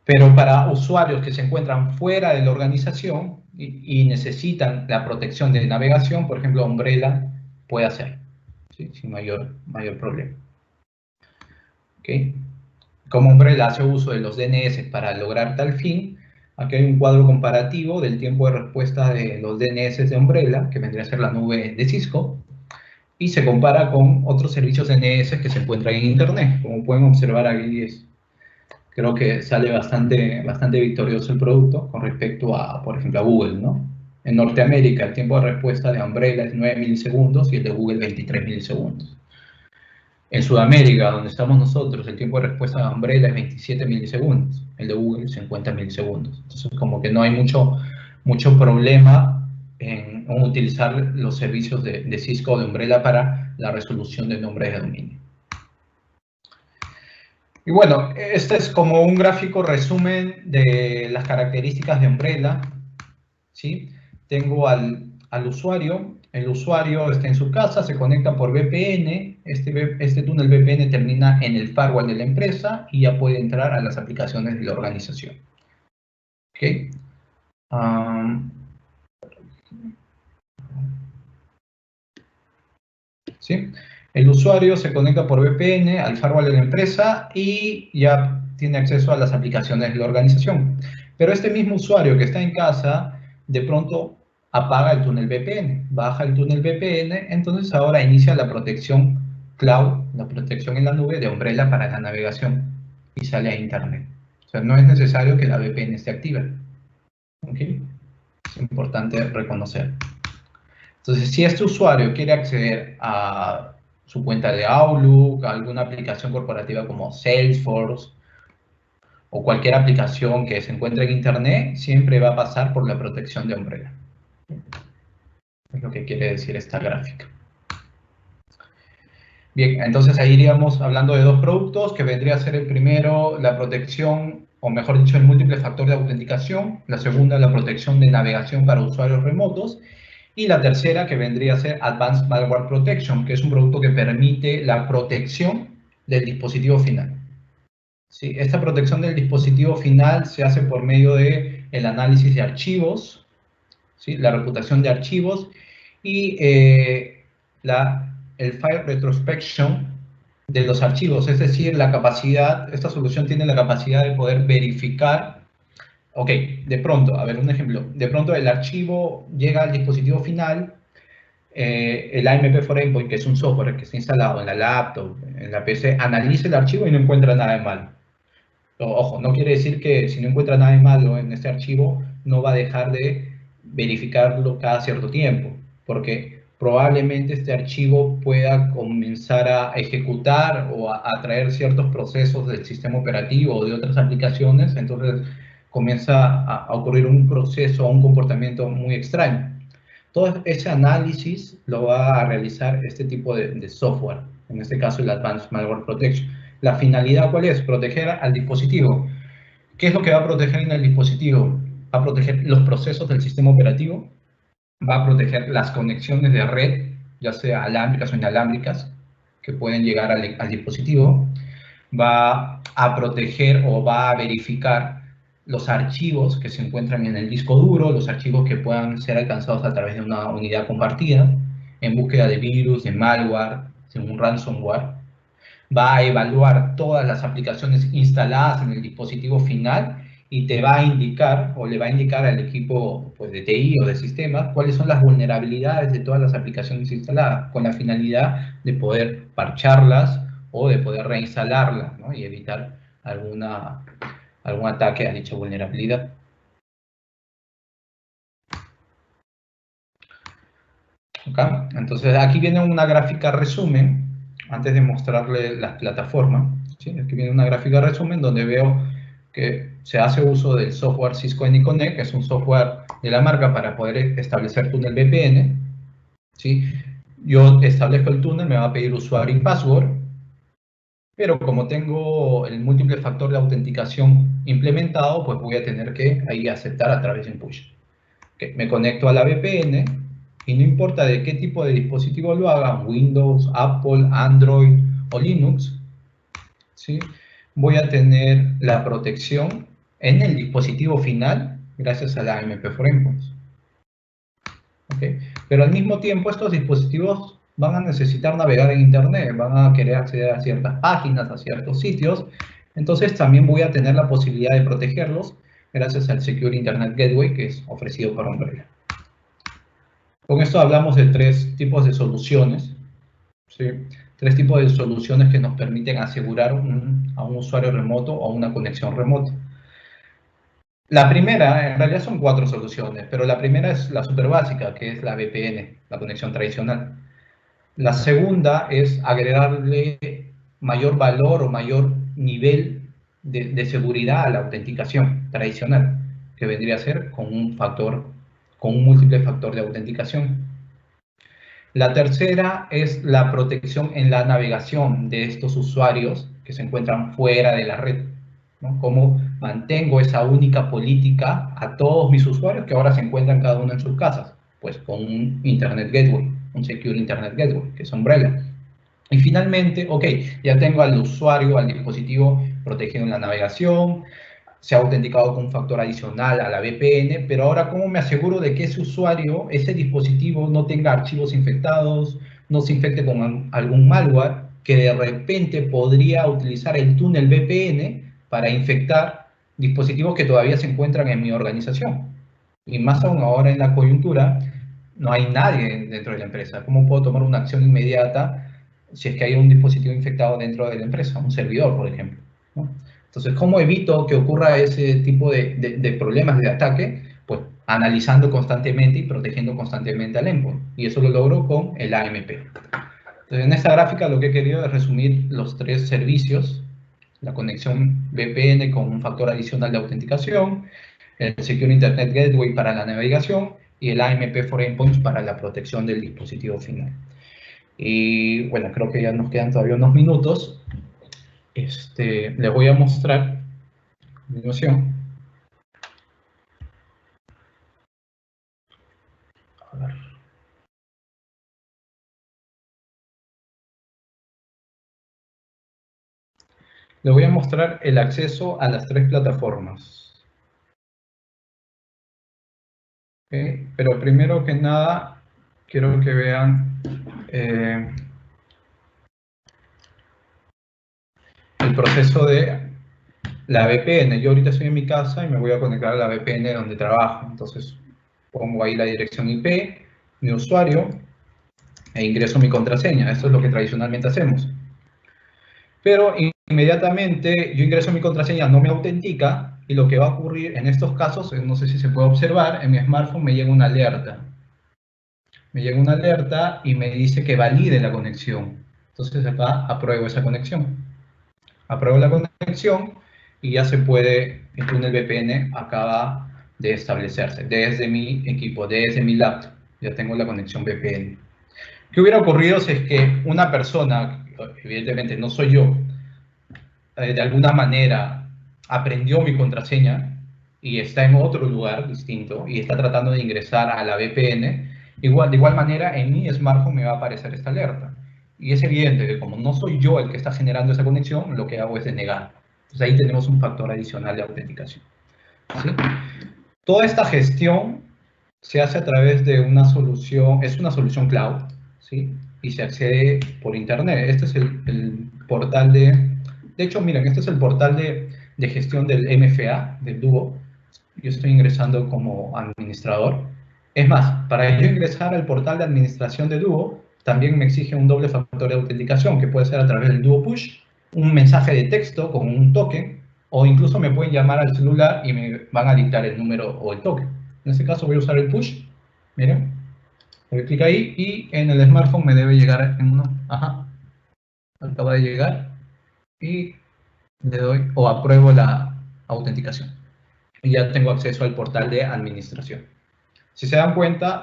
Pero para usuarios que se encuentran fuera de la organización y necesitan la protección de navegación, por ejemplo, Umbrella puede hacer, ¿sí? Sin mayor problema. ¿Okay? Como Umbrella hace uso de los DNS para lograr tal fin, aquí hay un cuadro comparativo del tiempo de respuesta de los DNS de Umbrella, que vendría a ser la nube de Cisco, y se compara con otros servicios DNS que se encuentran en Internet. Como pueden observar aquí, creo que sale bastante victorioso el producto con respecto a, por ejemplo, a Google, ¿no? En Norteamérica el tiempo de respuesta de Umbrella es 9 milisegundos y el de Google 23 milisegundos. En Sudamérica, donde estamos nosotros, el tiempo de respuesta de Umbrella es 27 milisegundos, el de Google 50 milisegundos. Entonces, como que no hay mucho problema en utilizar los servicios de Cisco o de Umbrella para la resolución de nombres de dominio. Y bueno, este es como un gráfico resumen de las características de Umbrella, ¿sí? Tengo al usuario, el usuario está en su casa, se conecta por VPN, este túnel VPN termina en el firewall de la empresa y ya puede entrar a las aplicaciones de la organización. ¿Ok? ¿Sí? El usuario se conecta por VPN al firewall de la empresa y ya tiene acceso a las aplicaciones de la organización. Pero este mismo usuario que está en casa, de pronto apaga el túnel VPN, baja el túnel VPN, entonces ahora inicia la protección cloud, la protección en la nube de Umbrella para la navegación y sale a Internet. O sea, no es necesario que la VPN esté activa. ¿Okay? Es importante reconocer. Entonces, si este usuario quiere acceder a su cuenta de Outlook, alguna aplicación corporativa como Salesforce, o cualquier aplicación que se encuentre en Internet, siempre va a pasar por la protección de Umbrella. Es lo que quiere decir esta gráfica. Bien, entonces ahí iríamos hablando de dos productos, que vendría a ser el primero, la protección, o mejor dicho, el múltiple factor de autenticación, la segunda, la protección de navegación para usuarios remotos, y la tercera, que vendría a ser Advanced Malware Protection, que es un producto que permite la protección del dispositivo final. ¿Sí? Esta protección del dispositivo final se hace por medio de el análisis de archivos, ¿sí? La reputación de archivos y el file retrospection de los archivos, es decir, la capacidad, esta solución tiene la capacidad de poder verificar, ok, de pronto, a ver, un ejemplo, de pronto el archivo llega al dispositivo final, el AMP4 Endpoint, que es un software que está instalado en la laptop, en la PC, analiza el archivo y no encuentra nada de malo. Ojo, no quiere decir que si no encuentra nada de malo en este archivo, no va a dejar de verificarlo cada cierto tiempo, porque probablemente este archivo pueda comenzar a ejecutar o a traer ciertos procesos del sistema operativo o de otras aplicaciones, entonces comienza a ocurrir un proceso o un comportamiento muy extraño. Todo ese análisis lo va a realizar este tipo de software, en este caso el Advanced Malware Protection. ¿La finalidad cuál es? Proteger al dispositivo. ¿Qué es lo que va a proteger en el dispositivo? Va a proteger los procesos del sistema operativo, va a proteger las conexiones de red, ya sea alámbricas o inalámbricas, que pueden llegar al dispositivo, va a proteger o va a verificar los archivos que se encuentran en el disco duro, los archivos que puedan ser alcanzados a través de una unidad compartida, en búsqueda de virus, de malware, de un ransomware, va a evaluar todas las aplicaciones instaladas en el dispositivo final y te va a indicar o le va a indicar al equipo pues, de TI o de sistemas cuáles son las vulnerabilidades de todas las aplicaciones instaladas, con la finalidad de poder parcharlas o de poder reinstalarlas, ¿no? Y evitar algún ataque a dicha vulnerabilidad. ¿Okay? Entonces aquí viene una gráfica resumen, antes de mostrarle las plataformas, ¿sí? Aquí viene una gráfica resumen donde veo que se hace uso del software Cisco AnyConnect, que es un software de la marca para poder establecer túnel VPN, ¿sí? Yo establezco el túnel, me va a pedir usuario y password, pero como tengo el múltiple factor de autenticación implementado, pues voy a tener que ahí aceptar a través de un push. Okay, me conecto a la VPN y no importa de qué tipo de dispositivo lo haga, Windows, Apple, Android o Linux, ¿sí? Voy a tener la protección en el dispositivo final gracias a la AMP4 Endpoints. Okay. Pero al mismo tiempo estos dispositivos van a necesitar navegar en Internet, van a querer acceder a ciertas páginas, a ciertos sitios, entonces también voy a tener la posibilidad de protegerlos gracias al Secure Internet Gateway que es ofrecido por Umbrella. Con esto hablamos de tres tipos de soluciones, ¿sí? Tres tipos de soluciones que nos permiten asegurar a un usuario remoto o una conexión remota. La primera, en realidad son cuatro soluciones, pero la primera es la súper básica, que es la VPN, la conexión tradicional. La segunda es agregarle mayor valor o mayor nivel de seguridad a la autenticación tradicional, que vendría a ser con un múltiple factor de autenticación. La tercera es la protección en la navegación de estos usuarios que se encuentran fuera de la red, ¿no? Cómo mantengo esa única política a todos mis usuarios que ahora se encuentran cada uno en sus casas, pues con un Internet Gateway, un Secure Internet Gateway, que es Umbrella. Y finalmente, ok, ya tengo al usuario, al dispositivo protegido en la navegación, se ha autenticado con un factor adicional a la VPN, pero ahora ¿cómo me aseguro de que ese usuario, ese dispositivo no tenga archivos infectados, no se infecte con algún malware que de repente podría utilizar el túnel VPN para infectar dispositivos que todavía se encuentran en mi organización? Y más aún ahora en la coyuntura, no hay nadie dentro de la empresa. ¿Cómo puedo tomar una acción inmediata si es que hay un dispositivo infectado dentro de la empresa, un servidor, por ejemplo, ¿no? Entonces, ¿cómo evito que ocurra ese tipo de problemas de ataque? Pues analizando constantemente y protegiendo constantemente al endpoint. Y eso lo logro con el AMP. Entonces, en esta gráfica lo que he querido es resumir los tres servicios: la conexión VPN con un factor adicional de autenticación, el Secure Internet Gateway para la navegación y el AMP for Endpoints para la protección del dispositivo final. Y bueno, creo que ya nos quedan todavía unos minutos. Les voy a mostrar a continuación. A ver. Les voy a mostrar el acceso a las tres plataformas. ¿Okay? Pero primero que nada, quiero que vean el proceso de la VPN. Yo ahorita estoy en mi casa y me voy a conectar a la VPN donde trabajo. Entonces pongo ahí la dirección IP, mi usuario, e ingreso mi contraseña. Esto es lo que tradicionalmente hacemos. Pero inmediatamente yo ingreso mi contraseña, no me autentica, y lo que va a ocurrir en estos casos, no sé si se puede observar, en mi smartphone me llega una alerta. Me llega una alerta y me dice que valide la conexión. Entonces acá apruebo esa conexión. Apruebo la conexión y ya se puede, el túnel VPN acaba de establecerse desde mi equipo, desde mi laptop. Ya tengo la conexión VPN. ¿Qué hubiera ocurrido si es que una persona, evidentemente no soy yo, de alguna manera aprendió mi contraseña y está en otro lugar distinto y está tratando de ingresar a la VPN, de igual manera en mi smartphone me va a aparecer esta alerta? Y es evidente que como no soy yo el que está generando esa conexión, lo que hago es denegar. Entonces ahí tenemos un factor adicional de autenticación. ¿Sí? Toda esta gestión se hace a través de una solución, es una solución cloud, ¿sí? Y se accede por internet. Este es el portal de hecho, miren, este es el portal de gestión del MFA, del Duo. Yo estoy ingresando como administrador. Es más, para yo ingresar al portal de administración de Duo, también me exige un doble factor de autenticación, que puede ser a través del Duo Push, un mensaje de texto con un token, o incluso me pueden llamar al celular y me van a dictar el número o el token. En este caso voy a usar el push. Miren, doy clic ahí y en el smartphone me debe llegar en uno. Ajá, acaba de llegar y le doy o apruebo la autenticación. Y ya tengo acceso al portal de administración. Si se dan cuenta,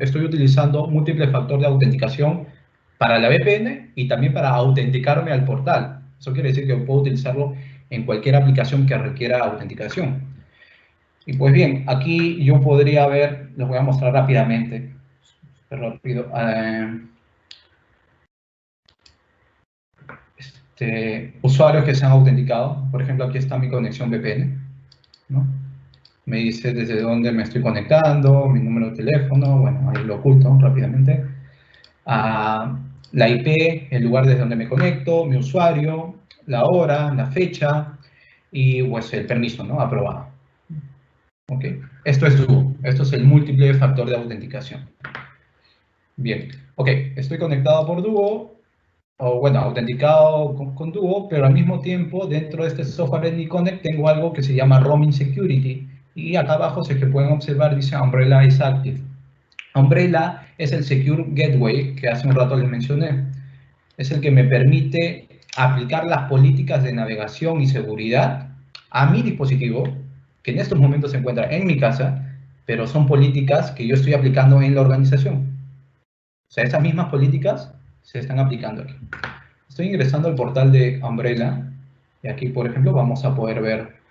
estoy utilizando múltiples factores de autenticación para la VPN y también para autenticarme al portal. Eso quiere decir que puedo utilizarlo en cualquier aplicación que requiera autenticación. Y pues bien, aquí yo podría ver, les voy a mostrar rápidamente, rápido, usuarios que se han autenticado. Por ejemplo, aquí está mi conexión VPN, ¿no? Me dice desde dónde me estoy conectando, mi número de teléfono, bueno, ahí lo oculto rápidamente. La IP, el lugar desde donde me conecto, mi usuario, la hora, la fecha y pues el permiso, ¿no? Aprobado. Ok, esto es Duo, esto es el múltiple factor de autenticación. Bien, ok, estoy conectado por Duo, o bueno, autenticado con Duo, pero al mismo tiempo dentro de este software AnyConnect tengo algo que se llama Roaming Security, y acá abajo, si es que pueden observar, dice Umbrella is active. Umbrella es el Secure Gateway que hace un rato les mencioné. Es el que me permite aplicar las políticas de navegación y seguridad a mi dispositivo, que en estos momentos se encuentra en mi casa, pero son políticas que yo estoy aplicando en la organización. O sea, esas mismas políticas se están aplicando aquí. Estoy ingresando al portal de Umbrella y aquí, por ejemplo, vamos a poder ver.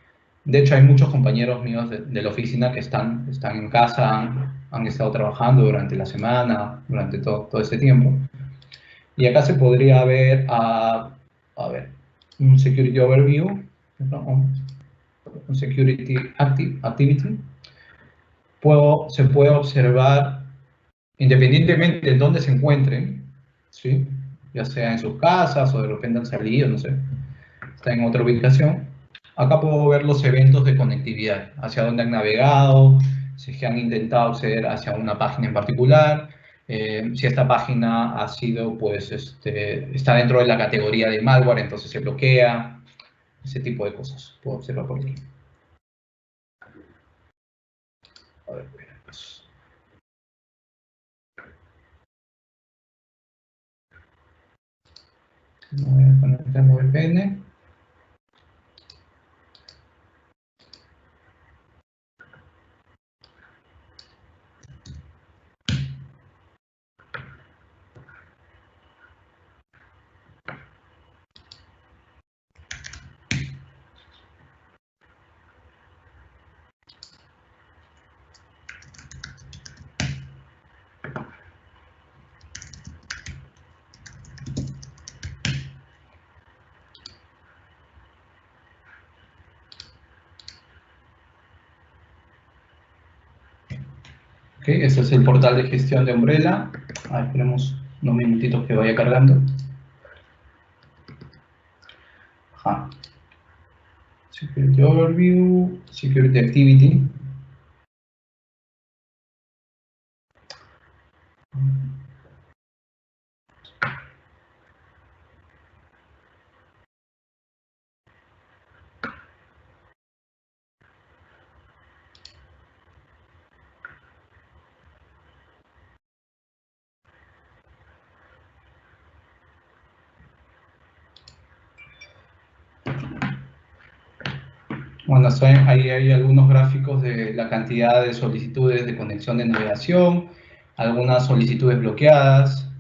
De hecho, hay muchos compañeros míos de la oficina que están en casa, han estado trabajando durante la semana, durante todo este tiempo. Y acá se podría ver, a ver, un Security Overview, un Security Activity. Se puede observar, independientemente de dónde se encuentren, ¿sí? Ya sea en sus casas o de repente han salido, no sé, está en otra ubicación. Acá puedo ver los eventos de conectividad, hacia dónde han navegado, si es que han intentado acceder hacia una página en particular, si esta página ha sido, pues, está dentro de la categoría de malware, entonces se bloquea, ese tipo de cosas. Puedo observar por aquí. A ver, pues. Voy a conectar la VPN. Ok, este es el portal de gestión de Umbrella. Esperemos unos minutitos que vaya cargando. Ajá. Security Overview, Security Activity. Bueno, ahí hay algunos gráficos de la cantidad de solicitudes de conexión de navegación, algunas solicitudes bloqueadas,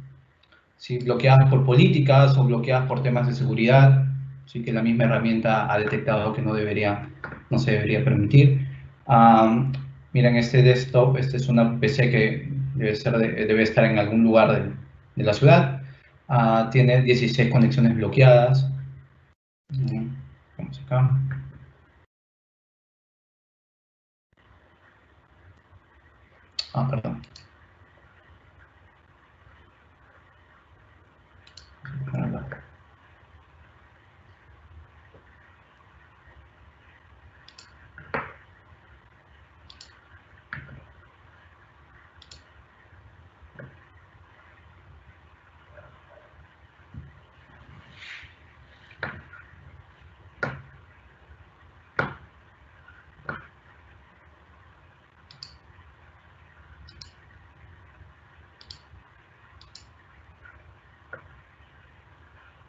¿sí? Bloqueadas por políticas o bloqueadas por temas de seguridad, sí que la misma herramienta ha detectado que no se debería permitir. Miren, este desktop, este es una PC que debe estar en algún lugar de la ciudad. Tiene 16 conexiones bloqueadas. Vamos acá. Perdón.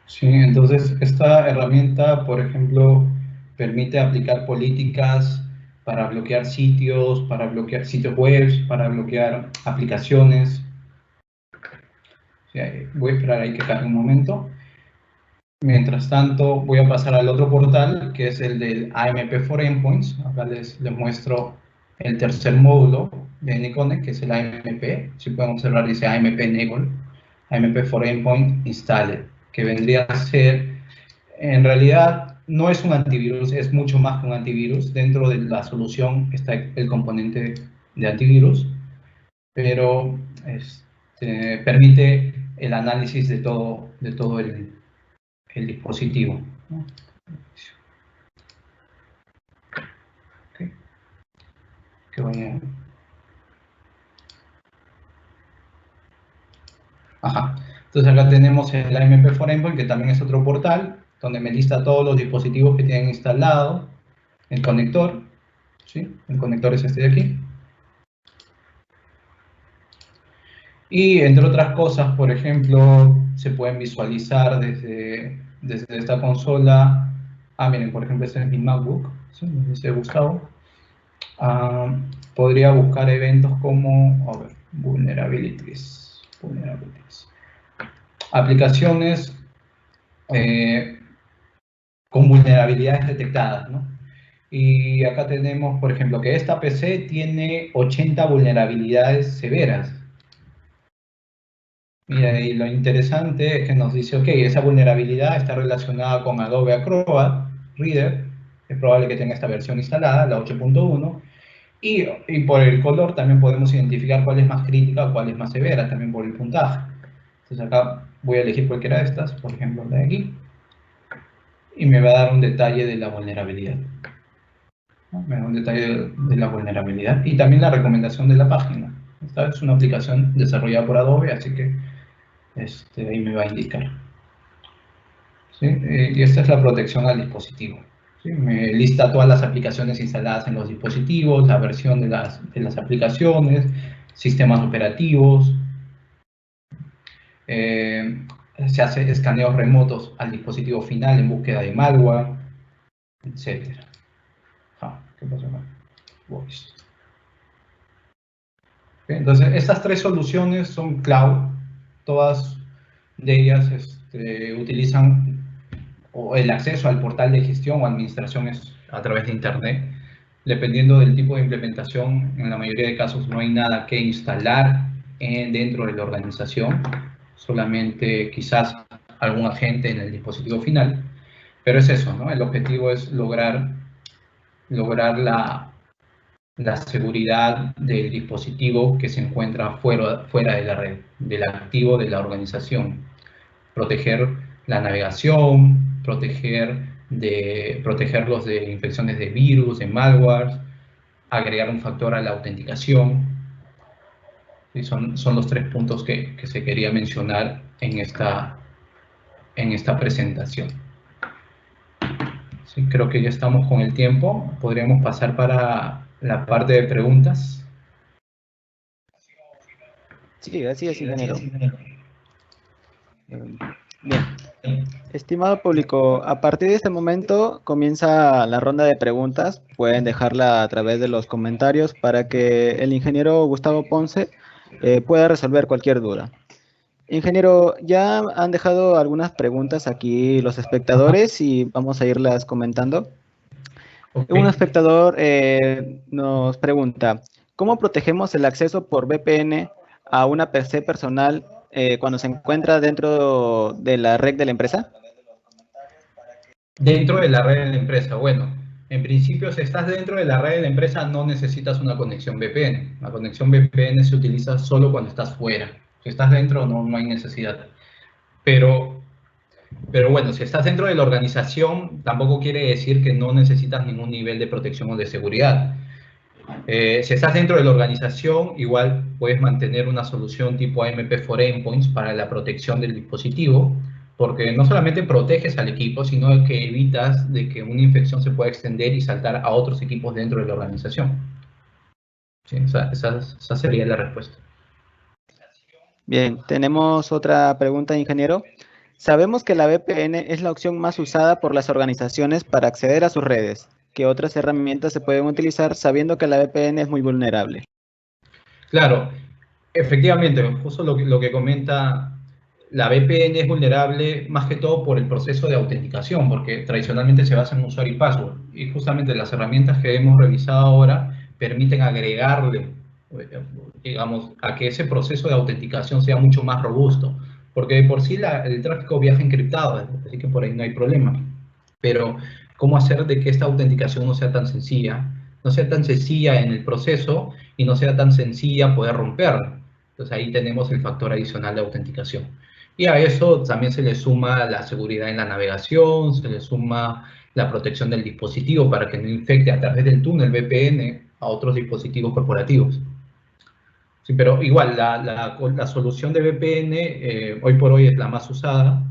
Sí, entonces esta herramienta, por ejemplo, permite aplicar políticas para bloquear sitios web, para bloquear aplicaciones. Sí, voy a esperar ahí que cargue un momento. Mientras tanto, voy a pasar al otro portal, que es el del AMP for Endpoints. Acá les muestro el tercer módulo de Nconnect, que es el AMP. Si pueden observar, dice AMP Enable, AMP for Endpoint Installed, que vendría a ser, en realidad, no es un antivirus, es mucho más que un antivirus. Dentro de la solución está el componente de antivirus, pero permite el análisis de todo el dispositivo, ¿no? Okay. Que vaya. Ajá. Entonces acá tenemos el AMP for Endpoint, que también es otro portal, donde me lista todos los dispositivos que tienen instalado el conector, ¿sí? El conector es este de aquí. Y entre otras cosas, por ejemplo, se pueden visualizar desde esta consola. Miren, por ejemplo, este es mi MacBook, ¿sí? Este de Gustavo. Podría buscar eventos como, a ver, vulnerabilities. Aplicaciones con vulnerabilidades detectadas, ¿no? Y acá tenemos, por ejemplo, que esta PC tiene 80 vulnerabilidades severas. Mira, y lo interesante es que nos dice, ok, esa vulnerabilidad está relacionada con Adobe Acrobat Reader, es probable que tenga esta versión instalada, la 8.1, y por el color también podemos identificar cuál es más crítica o cuál es más severa, también por el puntaje. Entonces acá voy a elegir cualquiera de estas, por ejemplo la de aquí, y me va a dar un detalle de la vulnerabilidad. ¿No? Me da un detalle de la vulnerabilidad y también la recomendación de la página. Esta es una aplicación desarrollada por Adobe, así que ahí me va a indicar. ¿Sí? Y esta es la protección al dispositivo. ¿Sí? Me lista todas las aplicaciones instaladas en los dispositivos, la versión de las aplicaciones, sistemas operativos. se hace escaneos remotos al dispositivo final en búsqueda de malware, etc. ¿Qué pasó acá? Voice. Entonces, estas tres soluciones son cloud, todas de ellas utilizan el acceso al portal de gestión o administración es a través de Internet. Dependiendo del tipo de implementación, en la mayoría de casos no hay nada que instalar dentro de la organización, solamente quizás algún agente en el dispositivo final, pero es eso, ¿no? El objetivo es lograr la seguridad del dispositivo que se encuentra fuera de la red, del activo de la organización. Proteger la navegación, protegerlos de infecciones de virus, de malware, agregar un factor a la autenticación. Y son los tres puntos que se quería mencionar en esta presentación. Sí, creo que ya estamos con el tiempo. Podríamos pasar para la parte de preguntas. Sí, así es, ingeniero. Bien. Estimado público, a partir de este momento comienza la ronda de preguntas. Pueden dejarla a través de los comentarios para que el ingeniero Gustavo Ponce pueda resolver cualquier duda. Ingeniero, ya han dejado algunas preguntas aquí los espectadores y vamos a irlas comentando. Okay. Un espectador nos pregunta, ¿cómo protegemos el acceso por VPN a una PC personal cuando se encuentra dentro de la red de la empresa? Dentro de la red de la empresa. Bueno, en principio, si estás dentro de la red de la empresa, no necesitas una conexión VPN. La conexión VPN se utiliza solo cuando estás fuera. Si estás dentro, no hay necesidad. Pero bueno, si estás dentro de la organización, tampoco quiere decir que no necesitas ningún nivel de protección o de seguridad. Si estás dentro de la organización, igual puedes mantener una solución tipo AMP for Endpoints para la protección del dispositivo, porque no solamente proteges al equipo, sino que evitas de que una infección se pueda extender y saltar a otros equipos dentro de la organización. Sí, esa sería la respuesta. Bien, tenemos otra pregunta, ingeniero. Sabemos que la VPN es la opción más usada por las organizaciones para acceder a sus redes. ¿Qué otras herramientas se pueden utilizar sabiendo que la VPN es muy vulnerable? Claro, efectivamente, justo lo que comenta, la VPN es vulnerable más que todo por el proceso de autenticación, porque tradicionalmente se basa en usuario y password. Y justamente las herramientas que hemos revisado ahora permiten agregarle, digamos, a que ese proceso de autenticación sea mucho más robusto, porque de por sí el tráfico viaja encriptado, así que por ahí no hay problema. Pero, ¿cómo hacer de que esta autenticación no sea tan sencilla? No sea tan sencilla en el proceso y no sea tan sencilla poder romperla. Entonces ahí tenemos el factor adicional de autenticación. Y a eso también se le suma la seguridad en la navegación, se le suma la protección del dispositivo para que no infecte a través del túnel VPN a otros dispositivos corporativos. Sí, pero igual, la solución de VPN hoy por hoy es la más usada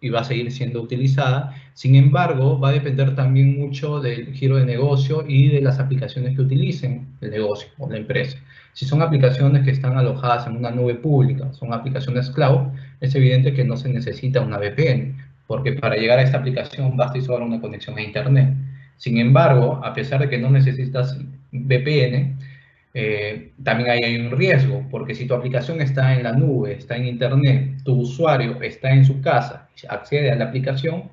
y va a seguir siendo utilizada. Sin embargo, va a depender también mucho del giro de negocio y de las aplicaciones que utilicen el negocio o la empresa. Si son aplicaciones que están alojadas en una nube pública, son aplicaciones cloud, es evidente que no se necesita una VPN, porque para llegar a esta aplicación basta y sobra una conexión a Internet. Sin embargo, a pesar de que no necesitas VPN, también hay un riesgo, porque si tu aplicación está en la nube, está en Internet, tu usuario está en su casa, accede a la aplicación,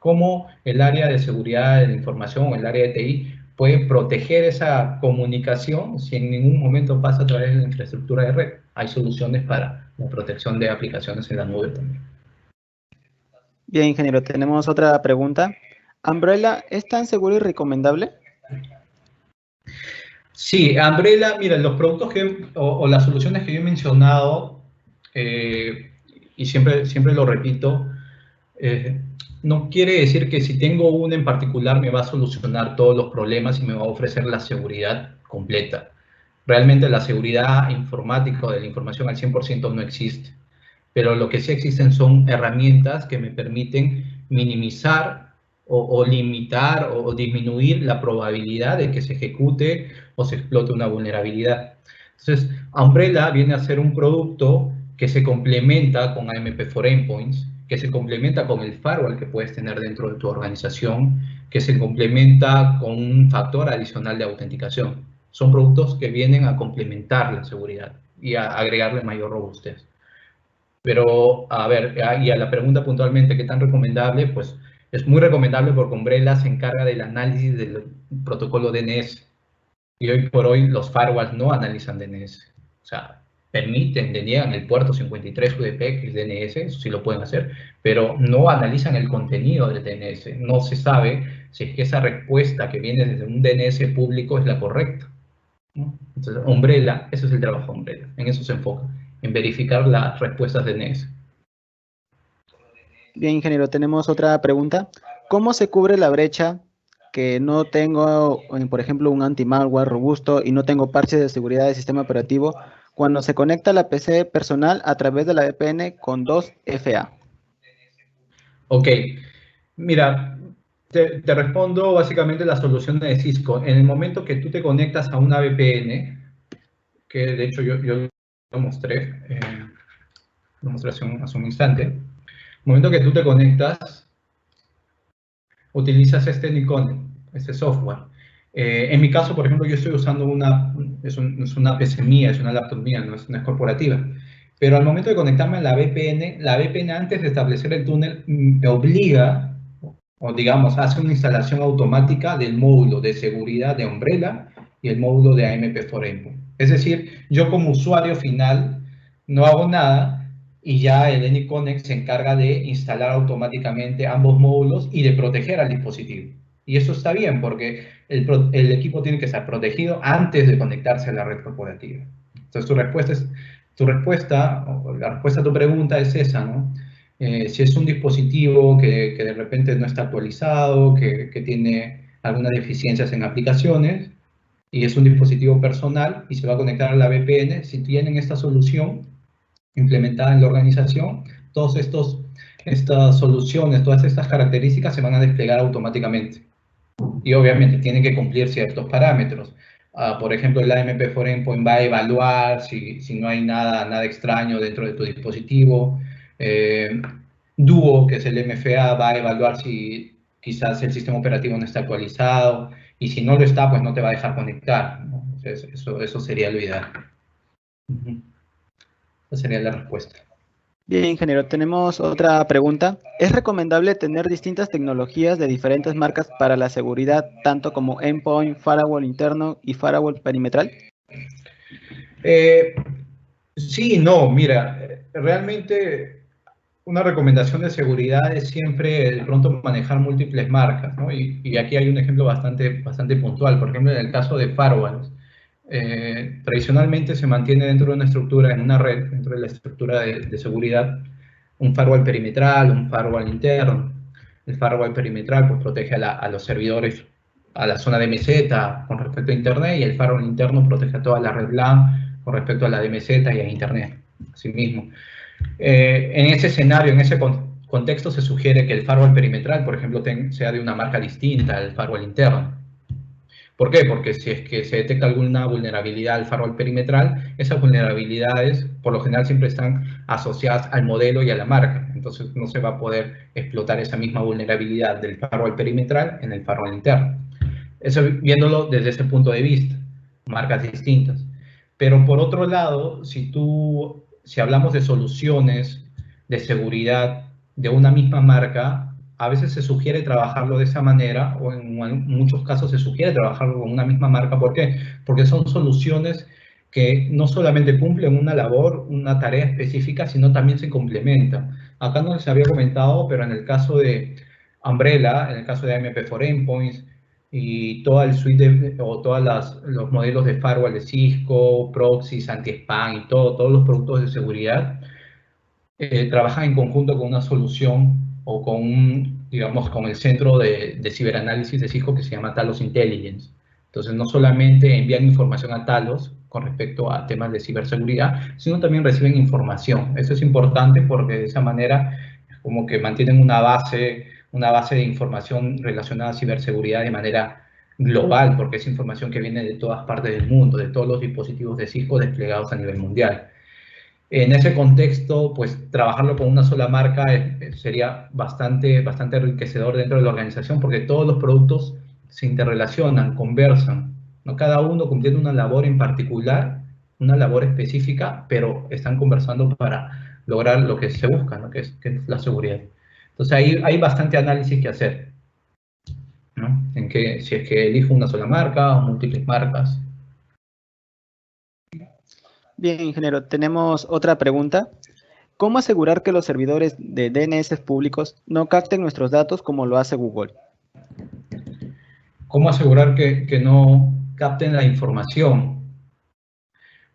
¿cómo el área de seguridad de la información o el área de TI puede proteger esa comunicación si en ningún momento pasa a través de la infraestructura de red? Hay soluciones para la protección de aplicaciones en la nube también. Bien, ingeniero, tenemos otra pregunta. ¿Umbrella es tan seguro y recomendable? Sí, Umbrella, mira, los productos o las soluciones que yo he mencionado, y siempre lo repito, no quiere decir que si tengo una en particular me va a solucionar todos los problemas y me va a ofrecer la seguridad completa. Realmente la seguridad informática o de la información al 100% no existe, pero lo que sí existen son herramientas que me permiten minimizar o limitar o disminuir la probabilidad de que se ejecute o se explote una vulnerabilidad. Entonces, Umbrella viene a ser un producto que se complementa con AMP4 Endpoints, que se complementa con el firewall que puedes tener dentro de tu organización, que se complementa con un factor adicional de autenticación. Son productos que vienen a complementar la seguridad y a agregarle mayor robustez. Pero, a ver, y a la pregunta puntualmente, ¿qué tan recomendable? Pues es muy recomendable porque Umbrella se encarga del análisis del protocolo DNS. Y hoy por hoy los firewalls no analizan DNS. O sea, permiten, deniegan el puerto 53 UDP, que es DNS, eso sí lo pueden hacer, pero no analizan el contenido del DNS. No se sabe si es que esa respuesta que viene desde un DNS público es la correcta, ¿no? Entonces, Umbrella, ese es el trabajo de Umbrella, en eso se enfoca, en verificar las respuestas DNS. Bien, ingeniero, tenemos otra pregunta. ¿Cómo se cubre la brecha que no tengo, por ejemplo, un anti-malware robusto y no tengo parches de seguridad del sistema operativo cuando se conecta la PC personal a través de la VPN con 2FA? Ok, mira, te respondo básicamente la solución de Cisco. En el momento que tú te conectas a una VPN, que de hecho yo lo mostré, lo mostré hace un instante. En el momento que tú te conectas, utilizas este Nikon, este software. En mi caso, por ejemplo, yo estoy usando es una PC mía, es una laptop mía, no es corporativa. Pero al momento de conectarme a la VPN antes de establecer el túnel me obliga, o digamos, hace una instalación automática del módulo de seguridad de Umbrella y el módulo de AMP4 Endpoint. Es decir, yo como usuario final no hago nada y ya el AnyConnect se encarga de instalar automáticamente ambos módulos y de proteger al dispositivo. Y eso está bien porque el equipo tiene que estar protegido antes de conectarse a la red corporativa. Entonces la respuesta a tu pregunta es esa, ¿no? Si es un dispositivo que de repente no está actualizado, que tiene algunas deficiencias en aplicaciones, y es un dispositivo personal y se va a conectar a la VPN, si tienen esta solución implementada en la organización, estas soluciones, todas estas características se van a desplegar automáticamente. Y obviamente tienen que cumplir ciertos parámetros. Por ejemplo, el AMP4 Endpoint va a evaluar si no hay nada extraño dentro de tu dispositivo. Duo, que es el MFA, va a evaluar si quizás el sistema operativo no está actualizado. Y si no lo está, pues no te va a dejar conectar, ¿no? Eso sería lo ideal. Esa sería la respuesta. Bien, ingeniero, tenemos otra pregunta. ¿Es recomendable tener distintas tecnologías de diferentes marcas para la seguridad, tanto como endpoint, firewall interno y firewall perimetral? Sí y no, mira, realmente una recomendación de seguridad es siempre de pronto manejar múltiples marcas, ¿no? Y aquí hay un ejemplo bastante puntual. Por ejemplo, en el caso de firewalls, tradicionalmente se mantiene dentro de una estructura, en una red, dentro de la estructura de seguridad, un firewall perimetral, un firewall interno. El firewall perimetral pues, protege a los servidores, a la zona de meseta con respecto a Internet, y el firewall interno protege a toda la red LAN con respecto a la DMZ y a Internet, asimismo. En ese escenario, en ese contexto, se sugiere que el firewall perimetral, por ejemplo, sea de una marca distinta al firewall interno. ¿Por qué? Porque si es que se detecta alguna vulnerabilidad al firewall perimetral, esas vulnerabilidades por lo general siempre están asociadas al modelo y a la marca. Entonces no se va a poder explotar esa misma vulnerabilidad del firewall perimetral en el firewall interno. Eso viéndolo desde ese punto de vista, marcas distintas. Pero por otro lado, si hablamos de soluciones de seguridad de una misma marca, a veces se sugiere trabajarlo de esa manera, o en muchos casos se sugiere trabajarlo con una misma marca. ¿Por qué? Porque son soluciones que no solamente cumplen una labor, una tarea específica, sino también se complementan. Acá no les había comentado, pero en el caso de Umbrella, en el caso de AMP4 Endpoints, y toda el suite o todos los modelos de firewall de Cisco, proxies, anti-spam y todos los productos de seguridad, trabajan en conjunto con una solución o digamos, con el centro de ciberanálisis de Cisco que se llama Talos Intelligence. Entonces, no solamente envían información a Talos con respecto a temas de ciberseguridad, sino también reciben información. Eso es importante porque de esa manera es como que mantienen una base de información relacionada a ciberseguridad de manera global, porque es información que viene de todas partes del mundo, de todos los dispositivos de Cisco desplegados a nivel mundial. En ese contexto, pues trabajarlo con una sola marca sería bastante enriquecedor dentro de la organización porque todos los productos se interrelacionan, conversan, ¿no? Cada uno cumpliendo una labor en particular, una labor específica, pero están conversando para lograr lo que se busca, ¿no? Que es la seguridad. Entonces ahí hay bastante análisis que hacer, ¿no? Si es que elijo una sola marca o múltiples marcas. Bien, ingeniero, tenemos otra pregunta. ¿Cómo asegurar que los servidores de DNS públicos no capten nuestros datos como lo hace Google? ¿Cómo asegurar que no capten la información?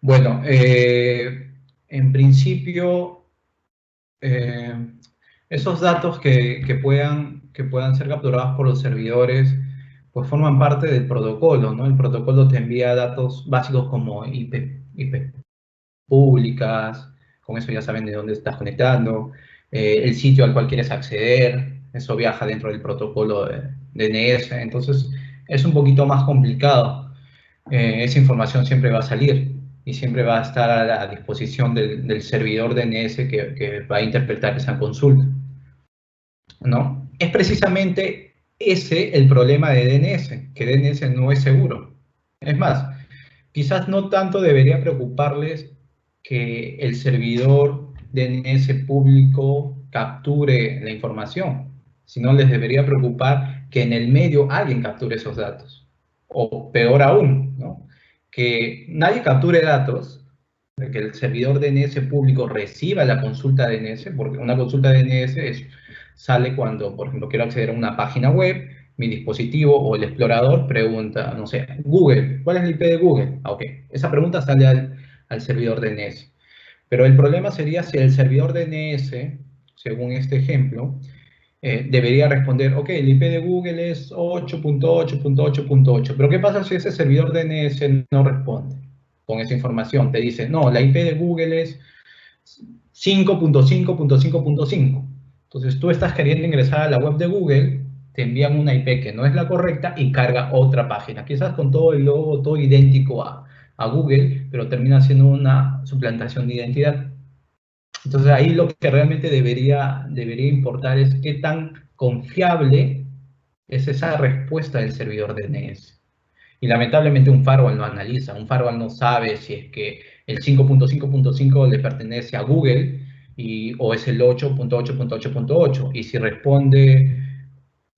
Bueno, en principio, esos datos que puedan ser capturados por los servidores, pues forman parte del protocolo, ¿no? El protocolo te envía datos básicos como IP públicas, con eso ya saben de dónde estás conectando, el sitio al cual quieres acceder, eso viaja dentro del protocolo de DNS, entonces es un poquito más complicado. Esa información siempre va a salir y siempre va a estar a la disposición del servidor DNS que va a interpretar esa consulta, ¿no? Es precisamente ese el problema de DNS, que DNS no es seguro. Es más, quizás no tanto debería preocuparles que el servidor DNS público capture la información, sino les debería preocupar que en el medio alguien capture esos datos. O peor aún, ¿no? Que nadie capture datos, que el servidor DNS público reciba la consulta DNS, porque una consulta DNS sale cuando, por ejemplo, quiero acceder a una página web, mi dispositivo o el explorador pregunta, no sé, Google, ¿cuál es el IP de Google? Ah, ok, esa pregunta sale al servidor DNS. Pero el problema sería si el servidor DNS, según este ejemplo, debería responder, ok, el IP de Google es 8.8.8.8, pero ¿qué pasa si ese servidor DNS no responde con esa información? Te dice, no, la IP de Google es 5.5.5.5. Entonces tú estás queriendo ingresar a la web de Google, te envían una IP que no es la correcta y carga otra página, quizás con todo el logo, todo idéntico a Google, pero termina siendo una suplantación de identidad. Entonces ahí lo que realmente debería importar es qué tan confiable es esa respuesta del servidor DNS. Y lamentablemente un firewall no analiza, un firewall no sabe si es que el 5.5.5 le pertenece a Google o es el 8.8.8.8. Y si responde,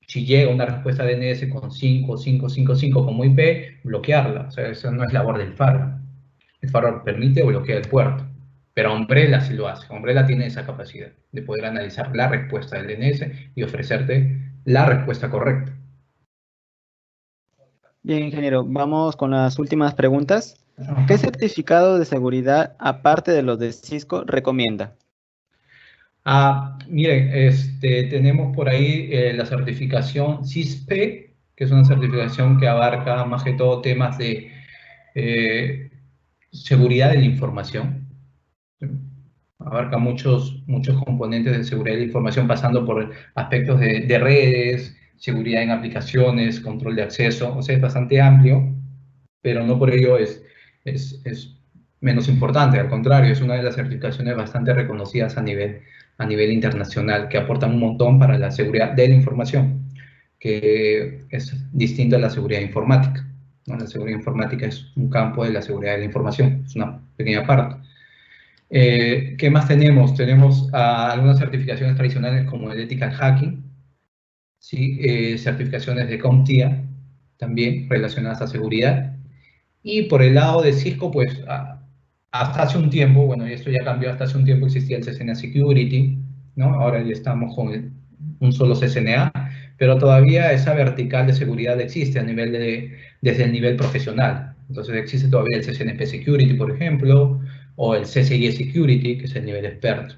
si llega una respuesta DNS con 5.5.5.5 como IP, bloquearla. O sea, eso no es labor del firewall. El firewall permite o bloquea el puerto. Pero Umbrella sí lo hace. Umbrella tiene esa capacidad de poder analizar la respuesta del DNS y ofrecerte la respuesta correcta. Bien, ingeniero, vamos con las últimas preguntas. ¿Qué certificado de seguridad, aparte de los de Cisco, recomienda? Miren, tenemos por ahí la certificación CISP, que es una certificación que abarca más que todo temas de seguridad de la información. Abarca muchos componentes de seguridad de la información, pasando por aspectos de redes, seguridad en aplicaciones, control de acceso. O sea, es bastante amplio, pero no por ello es menos importante. Al contrario, es una de las certificaciones bastante reconocidas a nivel internacional, que aportan un montón para la seguridad de la información, que es distinto a la seguridad informática, ¿no? La seguridad informática es un campo de la seguridad de la información, es una pequeña parte. ¿Qué más tenemos? Tenemos algunas certificaciones tradicionales como el Ethical Hacking, ¿sí? Certificaciones de CompTIA, también relacionadas a seguridad. Y por el lado de Cisco, pues hasta hace un tiempo, bueno, y esto ya cambió, hasta hace un tiempo existía el CCNA Security, ¿no? Ahora ya estamos con un solo CCNA, pero todavía esa vertical de seguridad existe desde el nivel profesional. Entonces existe todavía el CCNP Security, por ejemplo, o el CCIE Security, que es el nivel experto.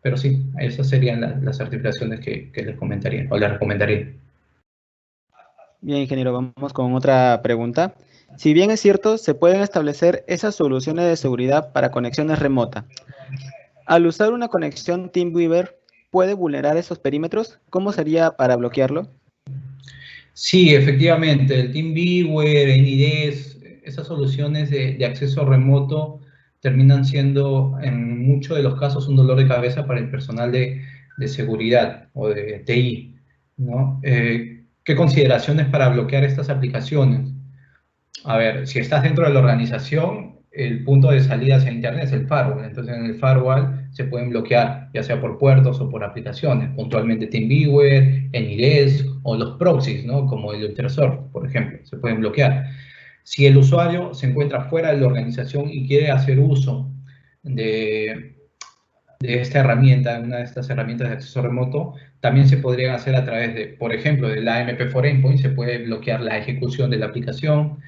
Pero sí, esas serían las certificaciones que les comentaría, o les recomendaría. Bien, ingeniero, vamos con otra pregunta. Si bien es cierto, se pueden establecer esas soluciones de seguridad para conexiones remotas. Al usar una conexión TeamViewer, ¿puede vulnerar esos perímetros? ¿Cómo sería para bloquearlo? Sí, efectivamente, el TeamViewer, NIDES, esas soluciones de acceso remoto terminan siendo en muchos de los casos un dolor de cabeza para el personal de seguridad o de TI, ¿no? ¿Qué consideraciones para bloquear estas aplicaciones? A ver, si estás dentro de la organización, el punto de salida hacia Internet es el firewall. Entonces, en el firewall se pueden bloquear, ya sea por puertos o por aplicaciones, puntualmente TeamViewer, Anydesk o los proxies, ¿no? Como el Ultrasoft, por ejemplo, se pueden bloquear. Si el usuario se encuentra fuera de la organización y quiere hacer uso de, de esta herramienta, una de estas herramientas de acceso remoto, también se podrían hacer a través de, por ejemplo, de la AMP4 Endpoint, se puede bloquear la ejecución de la aplicación,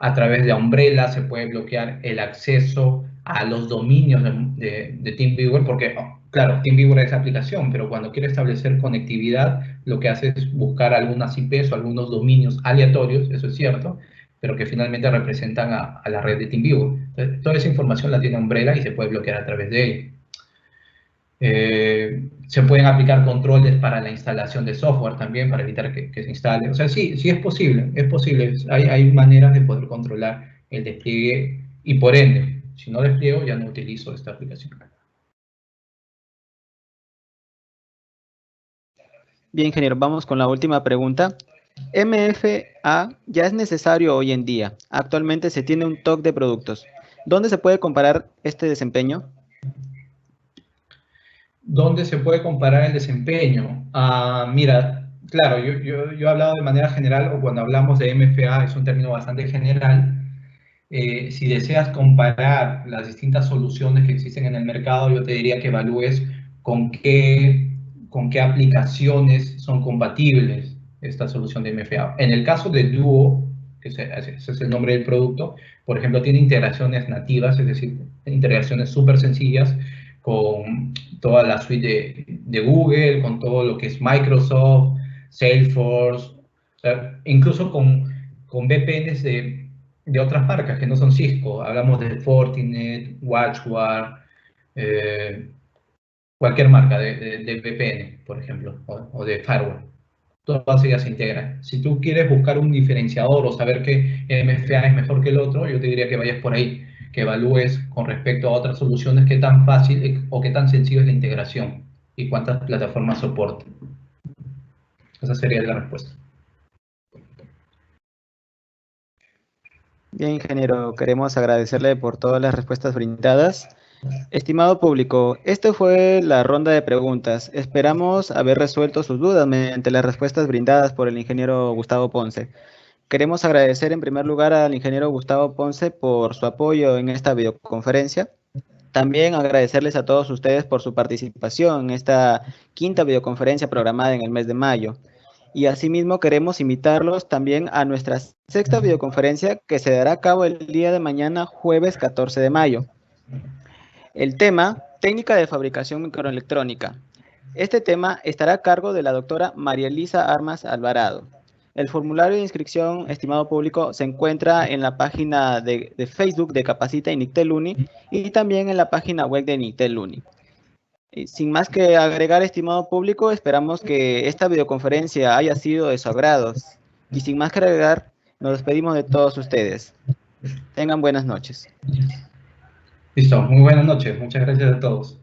a través de Umbrella se puede bloquear el acceso a los dominios de TeamViewer, porque, claro, TeamViewer es aplicación, pero cuando quiere establecer conectividad, lo que hace es buscar algunas IPs o algunos dominios aleatorios, eso es cierto, pero que finalmente representan a la red de TeamViewer. Entonces, toda esa información la tiene Umbrella y se puede bloquear a través de ella. Se pueden aplicar controles para la instalación de software también, para evitar que se instale. O sea, sí, sí es posible, es posible. Hay maneras de poder controlar el despliegue y por ende, si no despliego, ya no utilizo esta aplicación. Bien, ingeniero, vamos con la última pregunta. MFA ya es necesario hoy en día. Actualmente se tiene un TOC de productos. ¿Dónde se puede comparar este desempeño? ¿Dónde se puede comparar el desempeño? Mira, claro, yo he hablado de manera general, o cuando hablamos de MFA es un término bastante general. Si deseas comparar las distintas soluciones que existen en el mercado, yo te diría que evalúes con qué aplicaciones son compatibles esta solución de MFA. En el caso de Duo, que ese es el nombre del producto, por ejemplo, tiene integraciones nativas, es decir, integraciones súper sencillas con toda la suite de Google, con todo lo que es Microsoft, Salesforce, o sea, incluso con VPNs de otras marcas que no son Cisco. Hablamos de Fortinet, WatchGuard, cualquier marca de VPN, por ejemplo, o de firewall. Todas ellas se integran. Si tú quieres buscar un diferenciador o saber qué MFA es mejor que el otro, yo te diría que vayas por ahí, que evalúes con respecto a otras soluciones qué tan fácil o qué tan sencillo es la integración y cuántas plataformas soporta. Esa sería la respuesta. Bien, ingeniero, queremos agradecerle por todas las respuestas brindadas. Estimado público, esta fue la ronda de preguntas. Esperamos haber resuelto sus dudas mediante las respuestas brindadas por el ingeniero Gustavo Ponce. Queremos agradecer en primer lugar al ingeniero Gustavo Ponce por su apoyo en esta videoconferencia. También agradecerles a todos ustedes por su participación en esta quinta videoconferencia programada en el mes de mayo. Y asimismo queremos invitarlos también a nuestra sexta videoconferencia que se dará a cabo el día de mañana, jueves 14 de mayo. El tema, técnica de fabricación microelectrónica. Este tema estará a cargo de la doctora María Elisa Armas Alvarado. El formulario de inscripción, estimado público, se encuentra en la página de Facebook de Capacita y Nictel Uni y también en la página web de Nictel Uni. Sin más que agregar, estimado público, esperamos que esta videoconferencia haya sido de su agrado. Y sin más que agregar, nos despedimos de todos ustedes. Tengan buenas noches. Listo, muy buenas noches. Muchas gracias a todos.